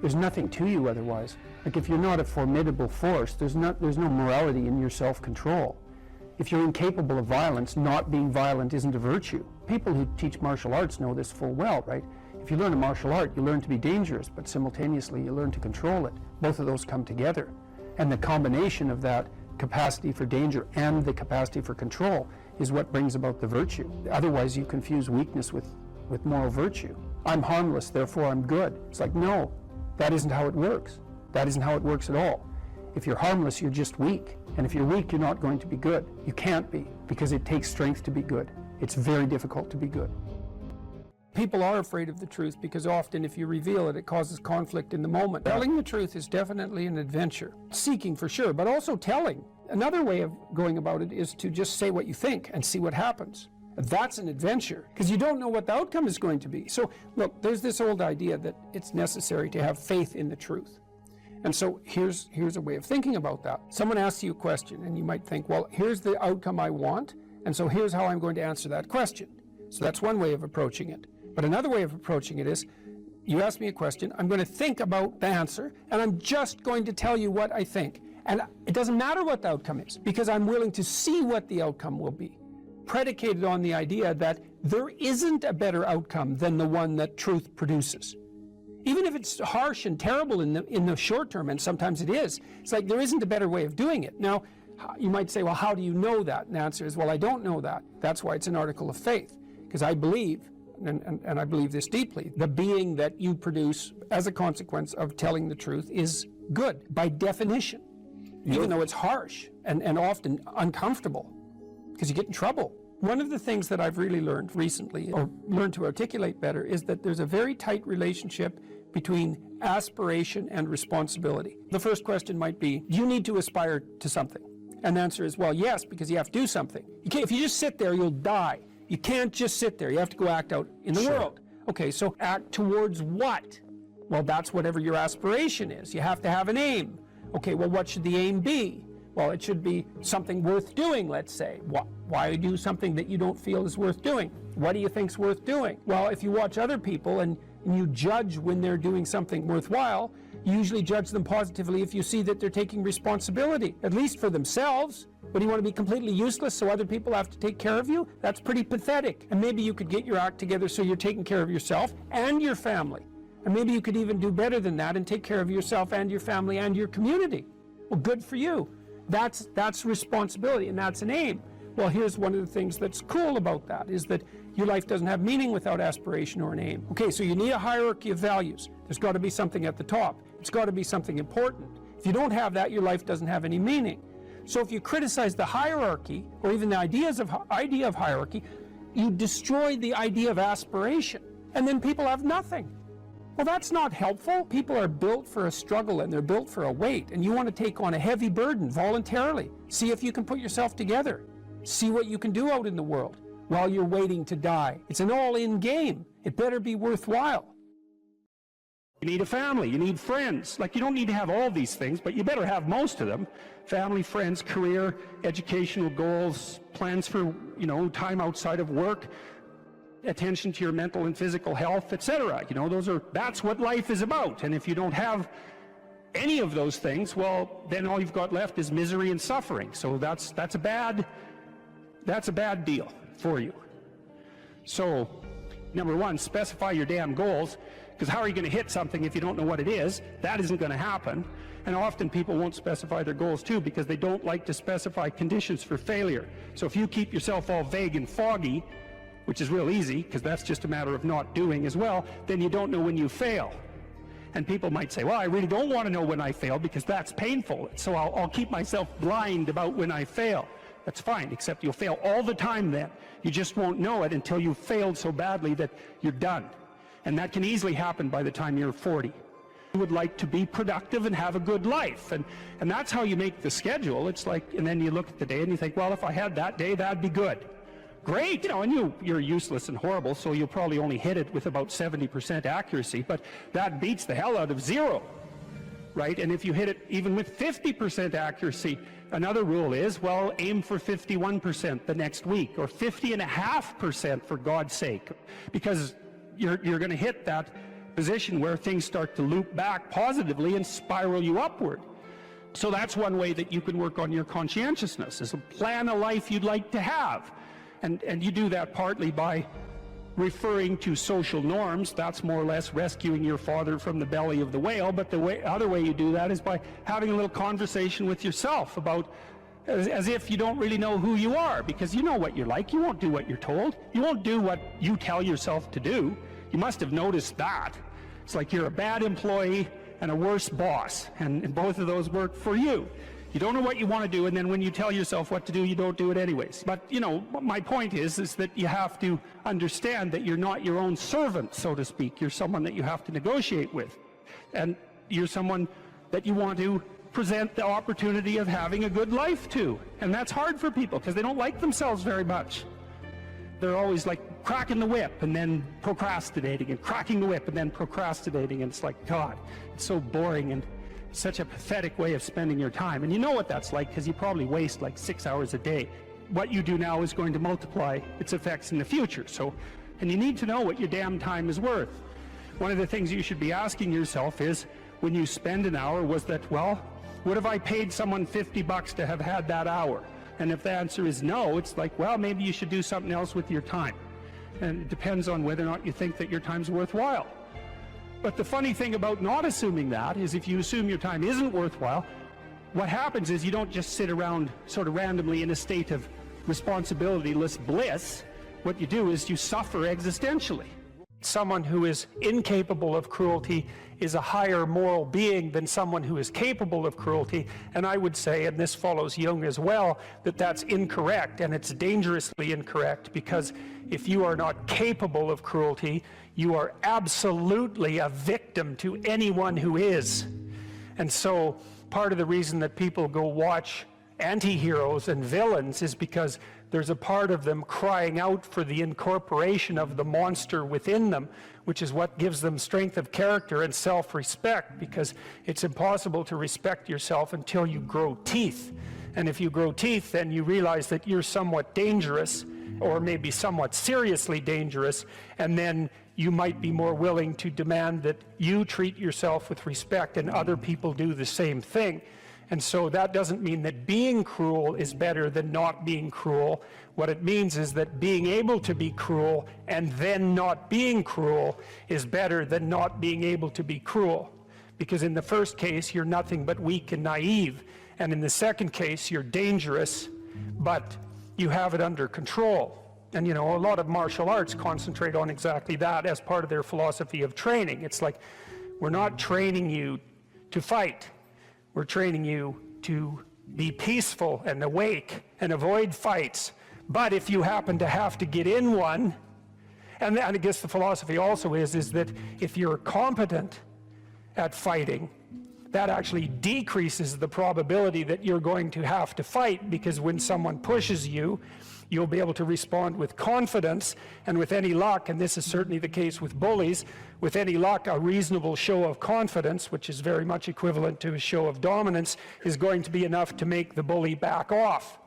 There's nothing to you otherwise. Like if you're not a formidable force, there's no morality in your self-control. If you're incapable of violence, not being violent isn't a virtue. People who teach martial arts know this full well, right? If you learn a martial art, you learn to be dangerous, but simultaneously you learn to control it. Both of those come together. And the combination of that capacity for danger and the capacity for control is what brings about the virtue. Otherwise you confuse weakness with moral virtue. I'm harmless, therefore I'm good. It's like, no, that isn't how it works. That isn't how it works at all. If you're harmless, you're just weak. And if you're weak, you're not going to be good. You can't be, because it takes strength to be good. It's very difficult to be good. People are afraid of the truth because often if you reveal it, it causes conflict in the moment. Telling the truth is definitely an adventure. Seeking for sure, but also telling. Another way of going about it is to just say what you think and see what happens. That's an adventure, because you don't know what the outcome is going to be. So look, there's this old idea that it's necessary to have faith in the truth. And so here's a way of thinking about that. Someone asks you a question and you might think, well, here's the outcome I want, and so here's how I'm going to answer that question. So that's one way of approaching it. But another way of approaching it is, you ask me a question, I'm going to think about the answer, and I'm just going to tell you what I think. And it doesn't matter what the outcome is, because I'm willing to see what the outcome will be, predicated on the idea that there isn't a better outcome than the one that truth produces. Even if it's harsh and terrible in the short term, and sometimes it is, it's like there isn't a better way of doing it. Now, you might say, well, how do you know that? And the answer is, well, I don't know that. That's why it's an article of faith, because I believe, and I believe this deeply, the being that you produce as a consequence of telling the truth is good, by definition, even though it's harsh and often uncomfortable, because you get in trouble. One of the things that I've really learned recently, or learned to articulate better, is that there's a very tight relationship between aspiration and responsibility. The first question might be, do you need to aspire to something? And the answer is, well, yes, because you have to do something. If you just sit there, you'll die. You can't just sit there. You have to go act out in the world. Okay, so act towards what? Well, that's whatever your aspiration is. You have to have an aim. Okay, well, what should the aim be? Well, it should be something worth doing, let's say. Why do something that you don't feel is worth doing? What do you think's worth doing? Well, if you watch other people and you judge when they're doing something worthwhile, you usually judge them positively if you see that they're taking responsibility, at least for themselves. But do you want to be completely useless so other people have to take care of you? That's pretty pathetic. And maybe you could get your act together so you're taking care of yourself and your family. And maybe you could even do better than that and take care of yourself and your family and your community. Well, good for you. That's responsibility, and that's an aim. Well, here's one of the things that's cool about that, is that your life doesn't have meaning without aspiration or an aim. Okay, so you need a hierarchy of values. There's got to be something at the top. It's got to be something important. If you don't have that, your life doesn't have any meaning. So if you criticize the hierarchy, or even the idea of hierarchy, you destroy the idea of aspiration, and then people have nothing. Well, that's not helpful. People are built for a struggle and they're built for a weight, and you want to take on a heavy burden voluntarily. See if you can put yourself together. See what you can do out in the world while you're waiting to die. It's an all-in game. It better be worthwhile. You need a family, you need friends. Like, you don't need to have all these things, but you better have most of them. Family, friends, career, educational goals, plans for, time outside of work, attention to your mental and physical health, etc. That's what life is about. And if you don't have any of those things, well, then all you've got left is misery and suffering. So that's a bad deal for you. So, number one, specify your damn goals, because how are you going to hit something if you don't know what it is? That isn't going to happen. And often people won't specify their goals too, because they don't like to specify conditions for failure. So if you keep yourself all vague and foggy, which is real easy, because that's just a matter of not doing as well, then you don't know when you fail. And people might say, well, I really don't want to know when I fail because that's painful, so I'll keep myself blind about when I fail. That's fine, except you'll fail all the time then. You just won't know it until you've failed so badly that you're done. And that can easily happen by the time you're 40. You would like to be productive and have a good life. And that's how you make the schedule. It's like, and then you look at the day and you think, well, if I had that day, that'd be good. Great, and you're useless and horrible, so you'll probably only hit it with about 70% accuracy, but that beats the hell out of 0, right? And if you hit it even with 50% accuracy, another rule is, well, aim for 51% the next week, or 50.5% for God's sake, because you're going to hit that position where things start to loop back positively and spiral you upward. So that's one way that you can work on your conscientiousness, is to plan a life you'd like to have. And you do that partly by referring to social norms. That's more or less rescuing your father from the belly of the whale. But the other way you do that is by having a little conversation with yourself about, as if you don't really know who you are, because you know what you're like. You won't do what you're told. You won't do what you tell yourself to do. You must have noticed that. It's like you're a bad employee and a worse boss, and both of those work for you. You don't know what you want to do, and then when you tell yourself what to do, you don't do it anyways. But, my point is that you have to understand that you're not your own servant, so to speak. You're someone that you have to negotiate with. And you're someone that you want to present the opportunity of having a good life to. And that's hard for people, because they don't like themselves very much. They're always like cracking the whip and then procrastinating, and cracking the whip and then procrastinating. And it's like, God, it's so boring and such a pathetic way of spending your time. And you know what that's like, because you probably waste like 6 hours a day. What you do now is going to multiply its effects in the future. And you need to know what your damn time is worth. One of the things you should be asking yourself is, when you spend an hour, was that, well, would have I paid someone $50 to have had that hour? And if the answer is no, it's like, well, maybe you should do something else with your time. And it depends on whether or not you think that your time's worthwhile. But the funny thing about not assuming that is, if you assume your time isn't worthwhile, what happens is you don't just sit around sort of randomly in a state of responsibility-less bliss. What you do is you suffer existentially. Someone who is incapable of cruelty is a higher moral being than someone who is capable of cruelty. And I would say, and this follows Jung as well, that that's incorrect, and it's dangerously incorrect, because if you are not capable of cruelty, you are absolutely a victim to anyone who is. And so part of the reason that people go watch anti-heroes and villains is because there's a part of them crying out for the incorporation of the monster within them, which is what gives them strength of character and self-respect, because it's impossible to respect yourself until you grow teeth. And if you grow teeth, then you realize that you're somewhat dangerous, or maybe somewhat seriously dangerous, and then you might be more willing to demand that you treat yourself with respect and other people do the same thing. And so that doesn't mean that being cruel is better than not being cruel. What it means is that being able to be cruel and then not being cruel is better than not being able to be cruel. Because in the first case, you're nothing but weak and naive. And in the second case, you're dangerous, but you have it under control. And a lot of martial arts concentrate on exactly that as part of their philosophy of training. It's like, we're not training you to fight. We're training you to be peaceful and awake and avoid fights. But if you happen to have to get in one, And I guess the philosophy also is that if you're competent at fighting, that actually decreases the probability that you're going to have to fight, because when someone pushes you, you'll be able to respond with confidence, and with any luck, and this is certainly the case with bullies, with any luck, a reasonable show of confidence, which is very much equivalent to a show of dominance, is going to be enough to make the bully back off.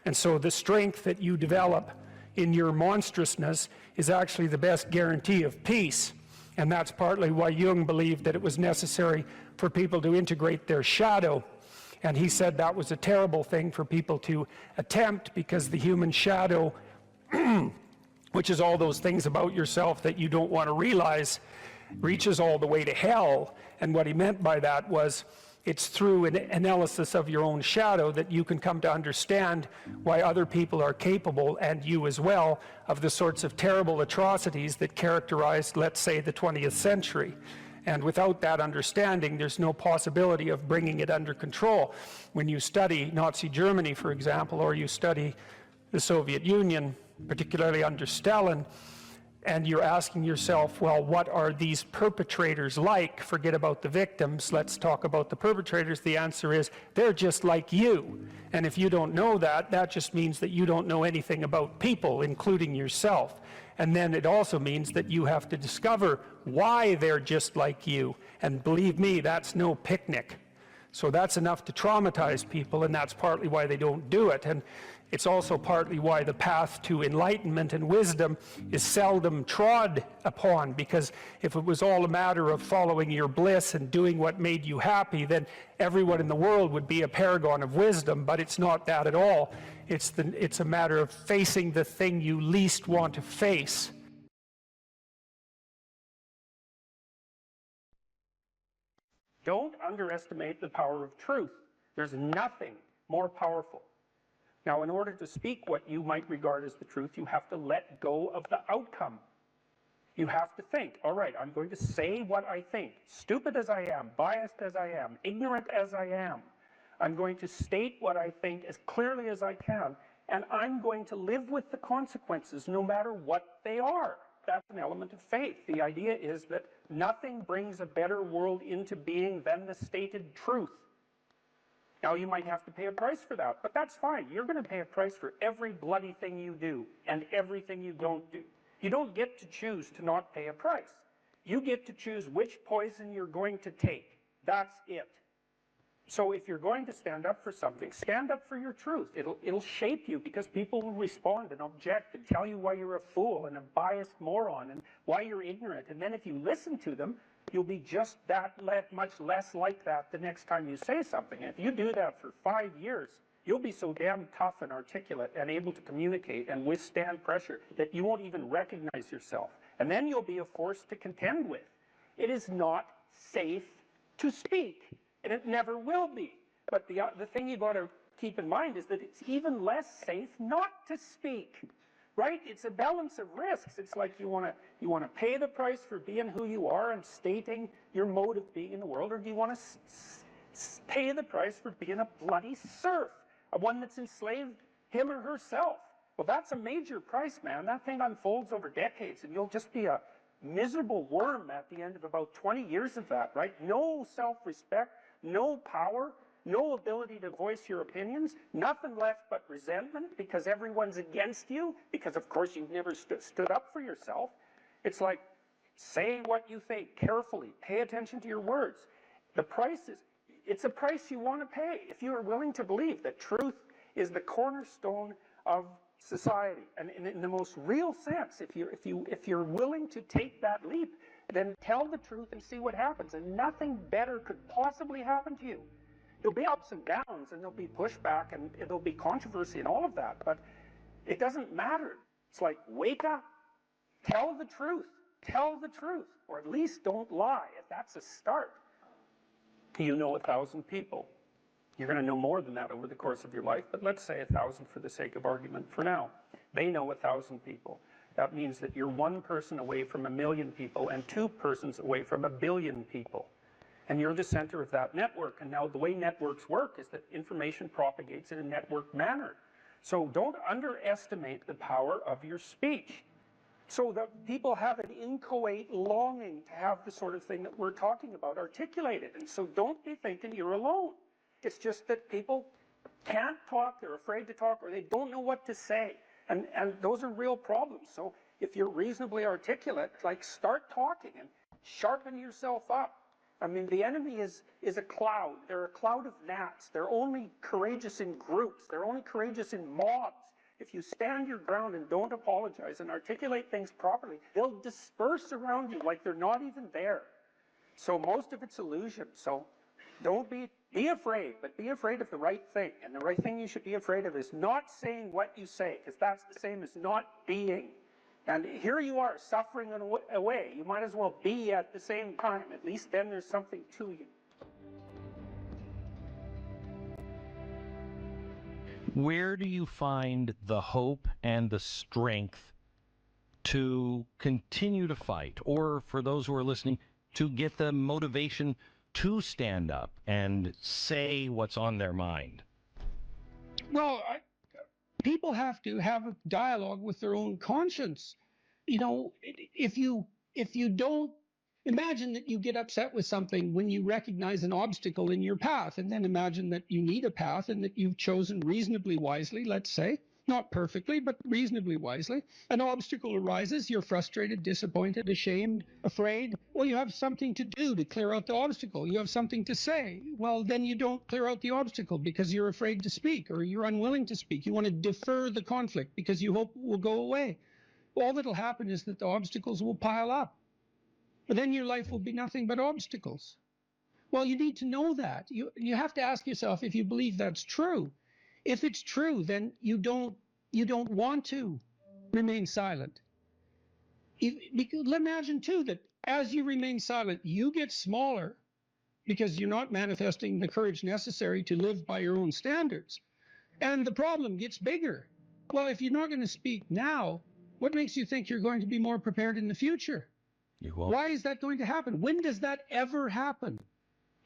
And so the strength that you develop in your monstrousness is actually the best guarantee of peace. And that's partly why Jung believed that it was necessary for people to integrate their shadow. And he said that was a terrible thing for people to attempt, because the human shadow, which is all those things about yourself that you don't want to realize, reaches all the way to hell. And what he meant by that was, it's through an analysis of your own shadow that you can come to understand why other people are capable, and you as well, of the sorts of terrible atrocities that characterized, let's say, the 20th century. And without that understanding, there's no possibility of bringing it under control. When you study Nazi Germany, for example, or you study the Soviet Union, particularly under Stalin, and you're asking yourself, well, what are these perpetrators like? Forget about the victims, let's talk about the perpetrators. The answer is, they're just like you. And if you don't know that, that just means that you don't know anything about people, including yourself. And then it also means that you have to discover why they're just like you. And believe me, that's no picnic. So that's enough to traumatize people, and that's partly why they don't do it. And it's also partly why the path to enlightenment and wisdom is seldom trod upon, because if it was all a matter of following your bliss and doing what made you happy, then everyone in the world would be a paragon of wisdom. But it's not that at all. It's a matter of facing the thing you least want to face. Don't underestimate the power of truth. There's nothing more powerful. Now, in order to speak what you might regard as the truth, you have to let go of the outcome. You have to think, all right, I'm going to say what I think, stupid as I am, biased as I am, ignorant as I am. I'm going to state what I think as clearly as I can, and I'm going to live with the consequences no matter what they are. That's an element of faith. The idea is that nothing brings a better world into being than the stated truth. Now, you might have to pay a price for that, but that's fine. You're going to pay a price for every bloody thing you do and everything you don't do. You don't get to choose to not pay a price. You get to choose which poison you're going to take. That's it. So if you're going to stand up for something, stand up for your truth. It'll shape you, because people will respond and object and tell you why you're a fool and a biased moron and why you're ignorant. And then if you listen to them, you'll be just that much less like that the next time you say something. And if you do that for 5 years, you'll be so damn tough and articulate and able to communicate and withstand pressure that you won't even recognize yourself. And then you'll be a force to contend with. It is not safe to speak, and it never will be. But the thing you've got to keep in mind is that it's even less safe not to speak. Right? It's a balance of risks. It's like you want to pay the price for being who you are and stating your mode of being in the world, or do you want to pay the price for being a bloody serf, one that's enslaved him or herself? Well, that's a major price, man. That thing unfolds over decades, and you'll just be a miserable worm at the end of about 20 years of that, right? No self-respect, no power, no ability to voice your opinions, nothing left but resentment because everyone's against you, because of course you've never stood up for yourself. It's like, say what you think carefully, pay attention to your words. The price is, it's a price you want to pay if you are willing to believe that truth is the cornerstone of society. And in the most real sense, if you're willing to take that leap, then tell the truth and see what happens. And nothing better could possibly happen to you. There'll be ups and downs, and there'll be pushback, and there'll be controversy and all of that, but it doesn't matter. It's like, wake up, tell the truth, or at least don't lie. If that's a start, you know 1,000 people. You're going to know more than that over the course of your life, but let's say 1,000 for the sake of argument for now. They know 1,000 people. That means that you're one person away from 1,000,000 people and 2 persons away from 1,000,000,000 people. And you're the center of that network. And now the way networks work is that information propagates in a network manner. So don't underestimate the power of your speech. So that people have an inchoate longing to have the sort of thing that we're talking about articulated. And so don't be thinking you're alone. It's just that people can't talk, they're afraid to talk, or they don't know what to say. And those are real problems. So if you're reasonably articulate, like, start talking and sharpen yourself up. I mean, the enemy is a cloud. They're a cloud of gnats. They're only courageous in groups. They're only courageous in mobs. If you stand your ground and don't apologize and articulate things properly, they'll disperse around you like they're not even there. So most of it's illusion. So don't be afraid, but be afraid of the right thing. And the right thing you should be afraid of is not saying what you say, because that's the same as not being. And here you are, suffering away. You might as well be at the same time. At least then there's something to you. Where do you find the hope and the strength to continue to fight, or for those who are listening, to get the motivation to stand up and say what's on their mind? Well, people have to have a dialogue with their own conscience. You know, if you don't, imagine that you get upset with something when you recognize an obstacle in your path, and then imagine that you need a path and that you've chosen reasonably wisely, let's say, not perfectly, but reasonably wisely. An obstacle arises, you're frustrated, disappointed, ashamed, afraid. Well, you have something to do to clear out the obstacle. You have something to say. Well, then you don't clear out the obstacle because you're afraid to speak, or you're unwilling to speak. You want to defer the conflict because you hope it will go away. All that'll happen is that the obstacles will pile up. But then your life will be nothing but obstacles. Well, you need to know that. You have to ask yourself if you believe that's true. If it's true, then you don't want to remain silent. Imagine too that as you remain silent, you get smaller because you're not manifesting the courage necessary to live by your own standards. And the problem gets bigger. Well, if you're not going to speak now, what makes you think you're going to be more prepared in the future? You won't. Why is that going to happen? When does that ever happen?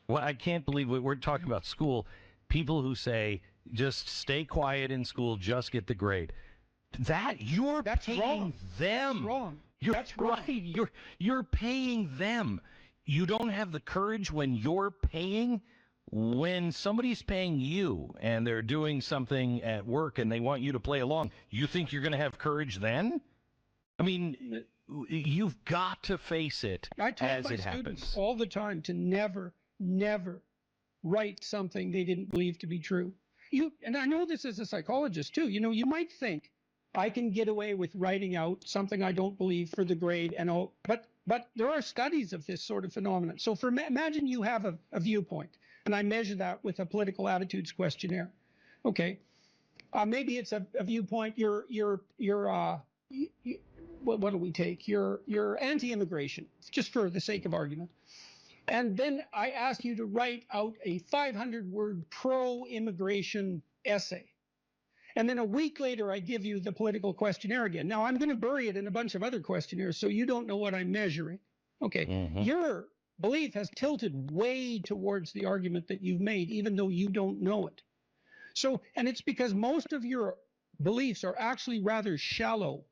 Well, I can't believe we're talking about school. People who say, just stay quiet in school, just get the grade. That's paying wrong. them. That's wrong. That's right. You're paying them. You don't have the courage when you're paying. When somebody's paying you and they're doing something at work and they want you to play along, you think you're going to have courage then? I mean, you've got to face it I tell as my it students happens. all the time to never write something they didn't believe to be true. And I know this as a psychologist too. You know, you might think I can get away with writing out something I don't believe for the grade and all, but there are studies of this sort of phenomenon. So imagine you have a viewpoint, and I measure that with a political attitudes questionnaire. Okay, maybe it's a viewpoint. What do we take? You're anti-immigration, just for the sake of argument. And then I ask you to write out a 500-word pro-immigration essay. And then a week later, I give you the political questionnaire again. Now, I'm going to bury it in a bunch of other questionnaires, so you don't know what I'm measuring. Okay, your belief has tilted way towards the argument that you've made, even though you don't know it. So, and it's because most of your beliefs are actually rather shallow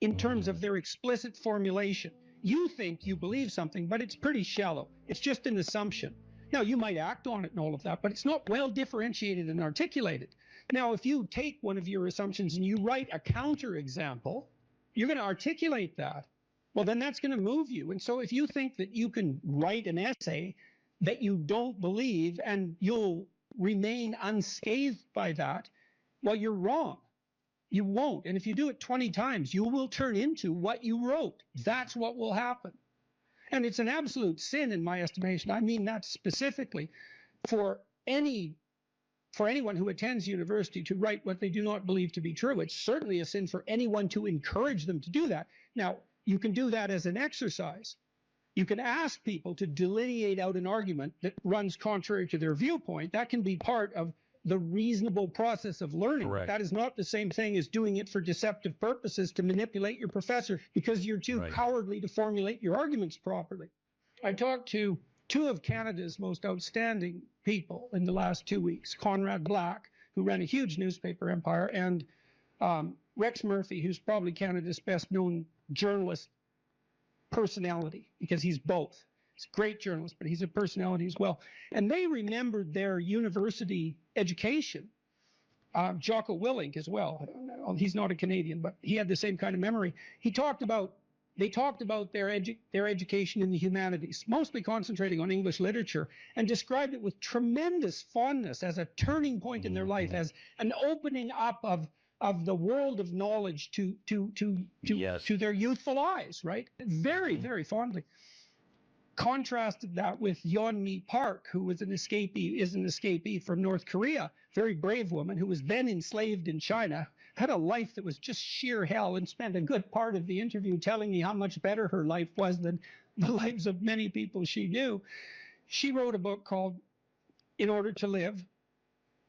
in terms of their explicit formulation. You think you believe something, but it's pretty shallow. It's just an assumption. Now, you might act on it and all of that, but it's not well differentiated and articulated. Now, if you take one of your assumptions and you write a counterexample, you're going to articulate that. Well, then that's going to move you. And so if you think that you can write an essay that you don't believe and you'll remain unscathed by that, well, you're wrong. You won't. And if you do it 20 times, you will turn into what you wrote. That's what will happen. And it's an absolute sin in my estimation. I mean that specifically for anyone who attends university to write what they do not believe to be true. It's certainly a sin for anyone to encourage them to do that. Now, you can do that as an exercise. You can ask people to delineate out an argument that runs contrary to their viewpoint. That can be part of the reasonable process of learning. Correct. That is not the same thing as doing it for deceptive purposes to manipulate your professor because you're too cowardly to formulate your arguments properly. I talked to two of Canada's most outstanding people in the last 2 weeks, Conrad Black, who ran a huge newspaper empire, and Rex Murphy, who's probably Canada's best known journalist personality, because he's both. He's a great journalist, but he's a personality as well. And they remembered their university education. Jocko Willink as well. He's not a Canadian, but he had the same kind of memory. They talked about their education in the humanities, mostly concentrating on English literature, and described it with tremendous fondness as a turning point in their life, as an opening up of the world of knowledge to their youthful eyes, right? Very, very fondly. Contrasted that with Yeonmi Park, who was an escapee from North Korea, very brave woman who was then enslaved in China, had a life that was just sheer hell, and spent a good part of the interview telling me how much better her life was than the lives of many people she knew. She wrote a book called In Order to Live,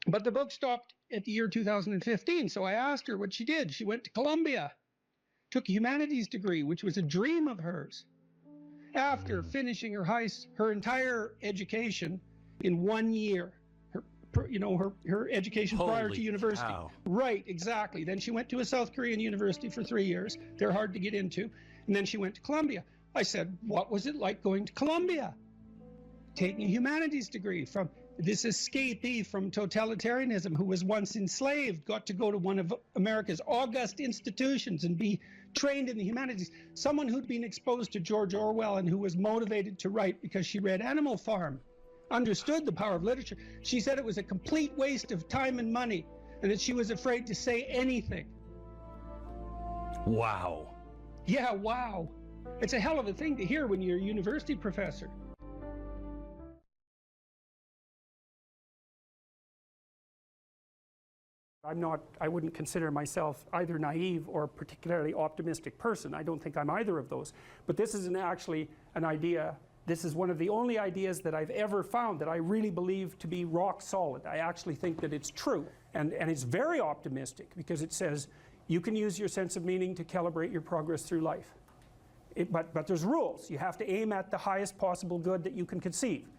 but the book stopped at the year 2015, so I asked her what she did. She went to Columbia, took a humanities degree, which was a dream of hers. After finishing her entire education in 1 year, her education prior to university. Cow. Right, exactly. Then she went to a South Korean university for 3 years. They're hard to get into. And then she went to Columbia. I said, what was it like going to Columbia? Taking a humanities degree from this escapee from totalitarianism who was once enslaved, got to go to one of America's august institutions and be trained in the humanities. Someone who'd been exposed to George Orwell and who was motivated to write because she read Animal Farm, understood the power of literature. She said it was a complete waste of time and money, and that she was afraid to say anything. Wow. Yeah, wow. It's a hell of a thing to hear when you're a university professor. I wouldn't consider myself either naive or a particularly optimistic person. I don't think I'm either of those. But this isn't actually an idea. This is one of the only ideas that I've ever found that I really believe to be rock solid. I actually think that it's true. And it's very optimistic, because it says you can use your sense of meaning to calibrate your progress through life. But there's rules. You have to aim at the highest possible good that you can conceive.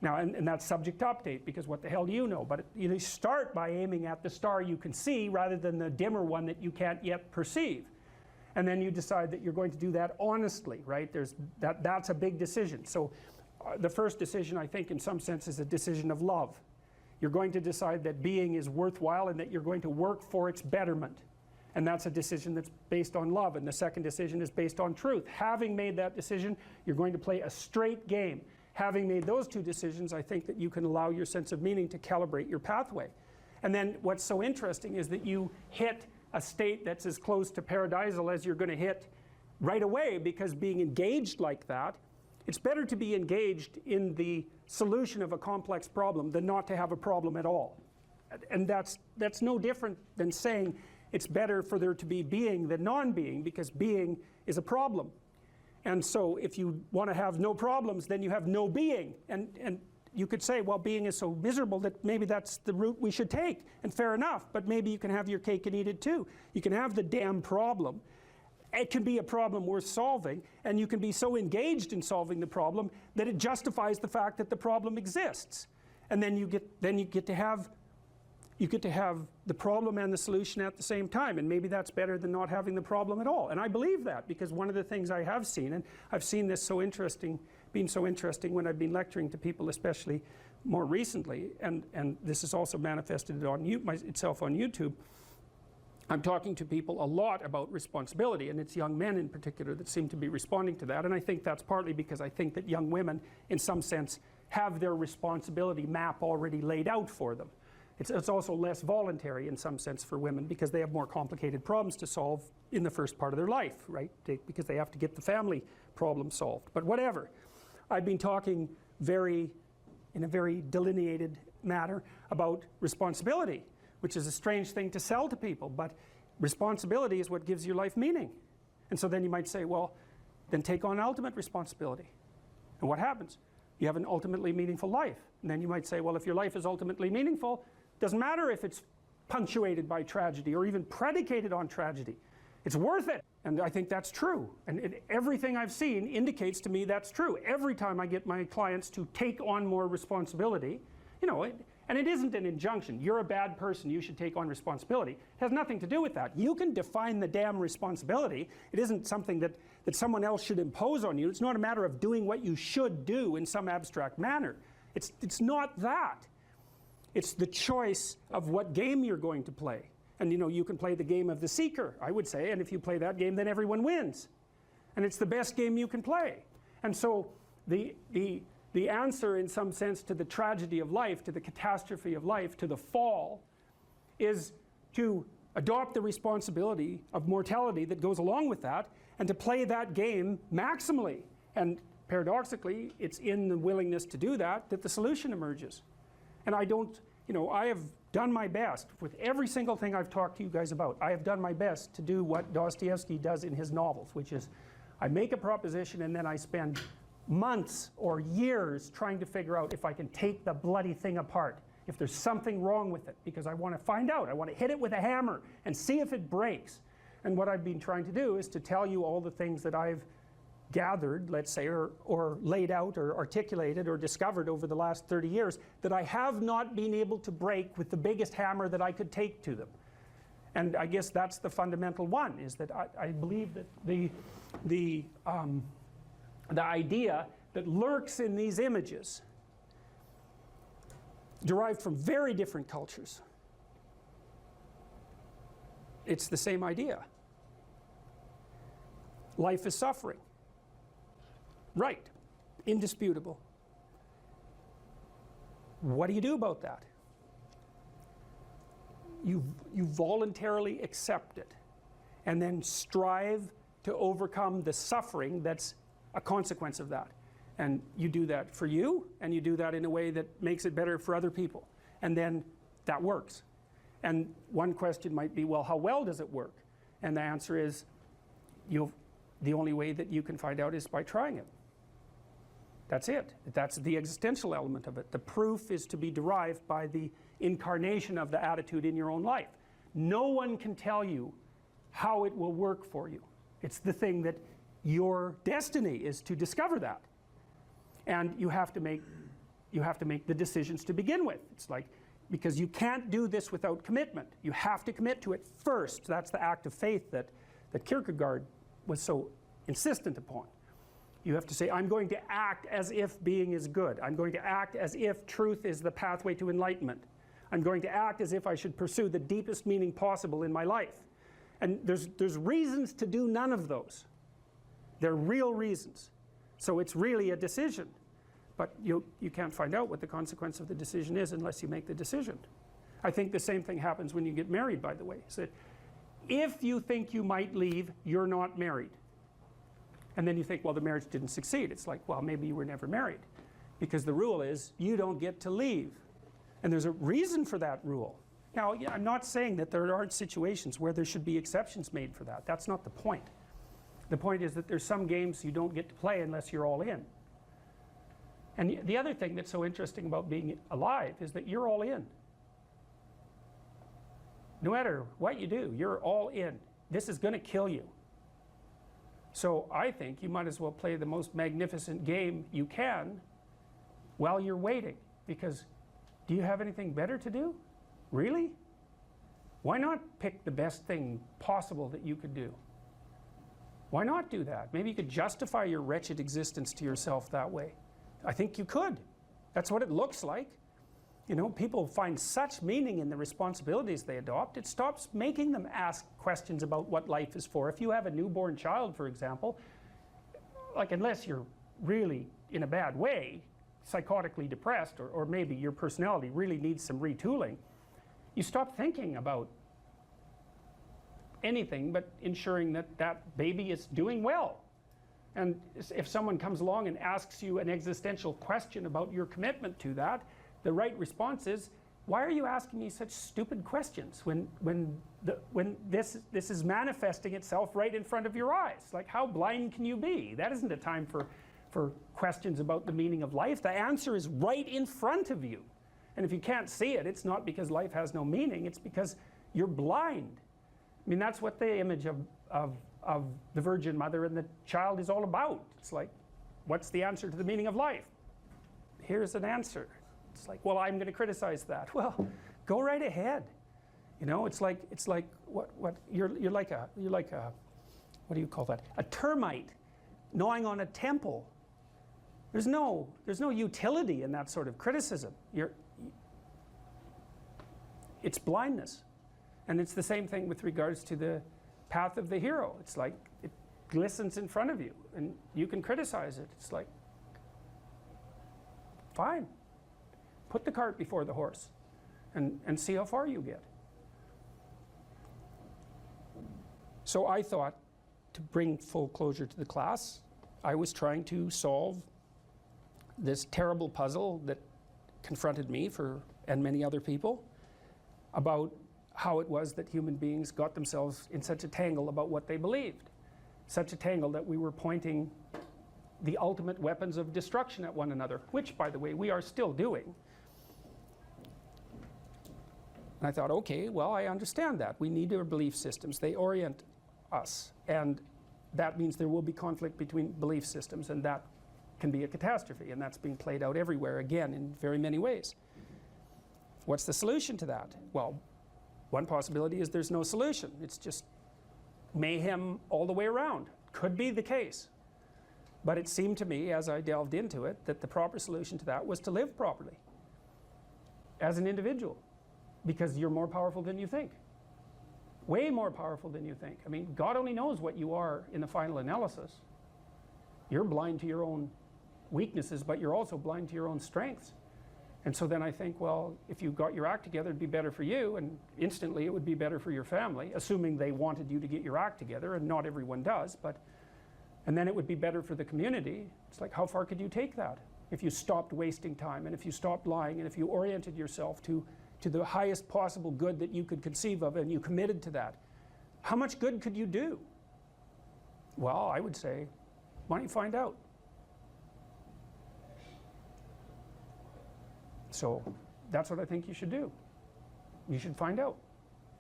Now, and that's subject to update, because what the hell do you know? But you start by aiming at the star you can see rather than the dimmer one that you can't yet perceive. And then you decide that you're going to do that honestly, right? That's a big decision. So the first decision, I think, in some sense, is a decision of love. You're going to decide that being is worthwhile and that you're going to work for its betterment. And that's a decision that's based on love. And the second decision is based on truth. Having made that decision, you're going to play a straight game. Having made those two decisions, I think that you can allow your sense of meaning to calibrate your pathway. And then what's so interesting is that you hit a state that's as close to paradisal as you're going to hit right away, because being engaged like that, it's better to be engaged in the solution of a complex problem than not to have a problem at all. And that's no different than saying it's better for there to be being than non-being, because being is a problem. And so if you want to have no problems, then you have no being. And you could say, well, being is so miserable that maybe that's the route we should take. And fair enough, but maybe you can have your cake and eat it too. You can have the damn problem. It can be a problem worth solving, and you can be so engaged in solving the problem that it justifies the fact that the problem exists. And then you get to have the problem and the solution at the same time, and maybe that's better than not having the problem at all. And I believe that, because one of the things I have seen, and I've seen this being so interesting when I've been lecturing to people, especially more recently, and this has also manifested itself on YouTube. I'm talking to people a lot about responsibility, and it's young men in particular that seem to be responding to that. And I think that's partly because I think that young women, in some sense, have their responsibility map already laid out for them. It's also less voluntary in some sense for women, because they have more complicated problems to solve in the first part of their life, right? Because they have to get the family problem solved. But whatever. I've been talking in a very delineated manner about responsibility, which is a strange thing to sell to people, but responsibility is what gives your life meaning. And so then you might say, well, then take on ultimate responsibility. And what happens? You have an ultimately meaningful life. And then you might say, well, if your life is ultimately meaningful, doesn't matter if it's punctuated by tragedy or even predicated on tragedy. It's worth it. And I think that's true. And everything I've seen indicates to me that's true. Every time I get my clients to take on more responsibility, And it isn't an injunction. You're a bad person, you should take on responsibility. It has nothing to do with that. You can define the damn responsibility. It isn't something that someone else should impose on you. It's not a matter of doing what you should do in some abstract manner. It's not that. It's the choice of what game you're going to play. And you can play the game of the seeker, I would say, and if you play that game, then everyone wins. And it's the best game you can play. And so the answer, in some sense, to the tragedy of life, to the catastrophe of life, to the fall, is to adopt the responsibility of mortality that goes along with that, and to play that game maximally. And paradoxically, it's in the willingness to do that that the solution emerges. And I have done my best with every single thing I've talked to you guys about. I have done my best to do what Dostoevsky does in his novels, which is I make a proposition and then I spend months or years trying to figure out if I can take the bloody thing apart, if there's something wrong with it, because I want to find out. I want to hit it with a hammer and see if it breaks. And what I've been trying to do is to tell you all the things that I've gathered, let's say, or laid out or articulated or discovered over the last 30 years that I have not been able to break with the biggest hammer that I could take to them. And I guess that's the fundamental one, is that I believe that the idea that lurks in these images, derived from very different cultures, it's the same idea. Life is suffering. Right. Indisputable. What do you do about that? You voluntarily accept it and then strive to overcome the suffering that's a consequence of that. And you do that for you, and you do that in a way that makes it better for other people. And then that works. And one question might be, well, how well does it work? And the answer is, the only way that you can find out is by trying it. That's it. That's the existential element of it. The proof is to be derived by the incarnation of the attitude in your own life. No one can tell you how it will work for you. It's the thing that your destiny is to discover that. And you have to make the decisions to begin with. It's like, because you can't do this without commitment. You have to commit to it first. That's the act of faith that Kierkegaard was so insistent upon. You have to say, I'm going to act as if being is good. I'm going to act as if truth is the pathway to enlightenment. I'm going to act as if I should pursue the deepest meaning possible in my life. And there's reasons to do none of those. They're real reasons. So it's really a decision. But you can't find out what the consequence of the decision is unless you make the decision. I think the same thing happens when you get married, by the way. So if you think you might leave, you're not married. And then you think, well, the marriage didn't succeed. It's like, well, maybe you were never married. Because the rule is, you don't get to leave. And there's a reason for that rule. Now, I'm not saying that there aren't situations where there should be exceptions made for that. That's not the point. The point is that there's some games you don't get to play unless you're all in. And the other thing that's so interesting about being alive is that you're all in. No matter what you do, you're all in. This is going to kill you. So I think you might as well play the most magnificent game you can while you're waiting. Because do you have anything better to do? Really? Why not pick the best thing possible that you could do? Why not do that? Maybe you could justify your wretched existence to yourself that way. I think you could. That's what it looks like. You know, people find such meaning in the responsibilities they adopt, it stops making them ask questions about what life is for. If you have a newborn child, for example, like, unless you're really in a bad way, psychotically depressed, or maybe your personality really needs some retooling, you stop thinking about anything but ensuring that that baby is doing well. And if someone comes along and asks you an existential question about your commitment to that, the right response is, why are you asking me such stupid questions when this is manifesting itself right in front of your eyes? Like, how blind can you be? That isn't a time for questions about the meaning of life. The answer is right in front of you. And if you can't see it, it's not because life has no meaning, it's because you're blind. I mean, that's what the image of the Virgin Mother and the child is all about. It's like, what's the answer to the meaning of life? Here's an answer. It's like, well, I'm going to criticize that. Well, go right ahead. You know, it's like what you're like a what do you call that? A termite gnawing on a temple. There's no utility in that sort of criticism. It's blindness. And it's the same thing with regards to the path of the hero. It's like it glistens in front of you and you can criticize it. It's like, fine, put the cart before the horse and see how far you get. So I thought, to bring full closure to the class, I was trying to solve this terrible puzzle that confronted me and many other people about how it was that human beings got themselves in such a tangle about what they believed. Such a tangle that we were pointing the ultimate weapons of destruction at one another, which, by the way, we are still doing. And I thought, okay, well, I understand that. We need our belief systems. They orient us. And that means there will be conflict between belief systems, and that can be a catastrophe. And that's being played out everywhere, again, in very many ways. What's the solution to that? Well, one possibility is there's no solution. It's just mayhem all the way around. Could be the case. But it seemed to me, as I delved into it, that the proper solution to that was to live properly as an individual, because you're more powerful than you think. Way more powerful than you think. I mean, God only knows what you are in the final analysis. You're blind to your own weaknesses, but you're also blind to your own strengths. And so then I think, well, if you got your act together, it'd be better for you, and instantly it would be better for your family, assuming they wanted you to get your act together, and not everyone does, and then it would be better for the community. It's like, how far could you take that? If you stopped wasting time, and if you stopped lying, and if you oriented yourself to the highest possible good that you could conceive of, and you committed to that, how much good could you do? Well, I would say, why don't you find out? So that's what I think you should do. You should find out.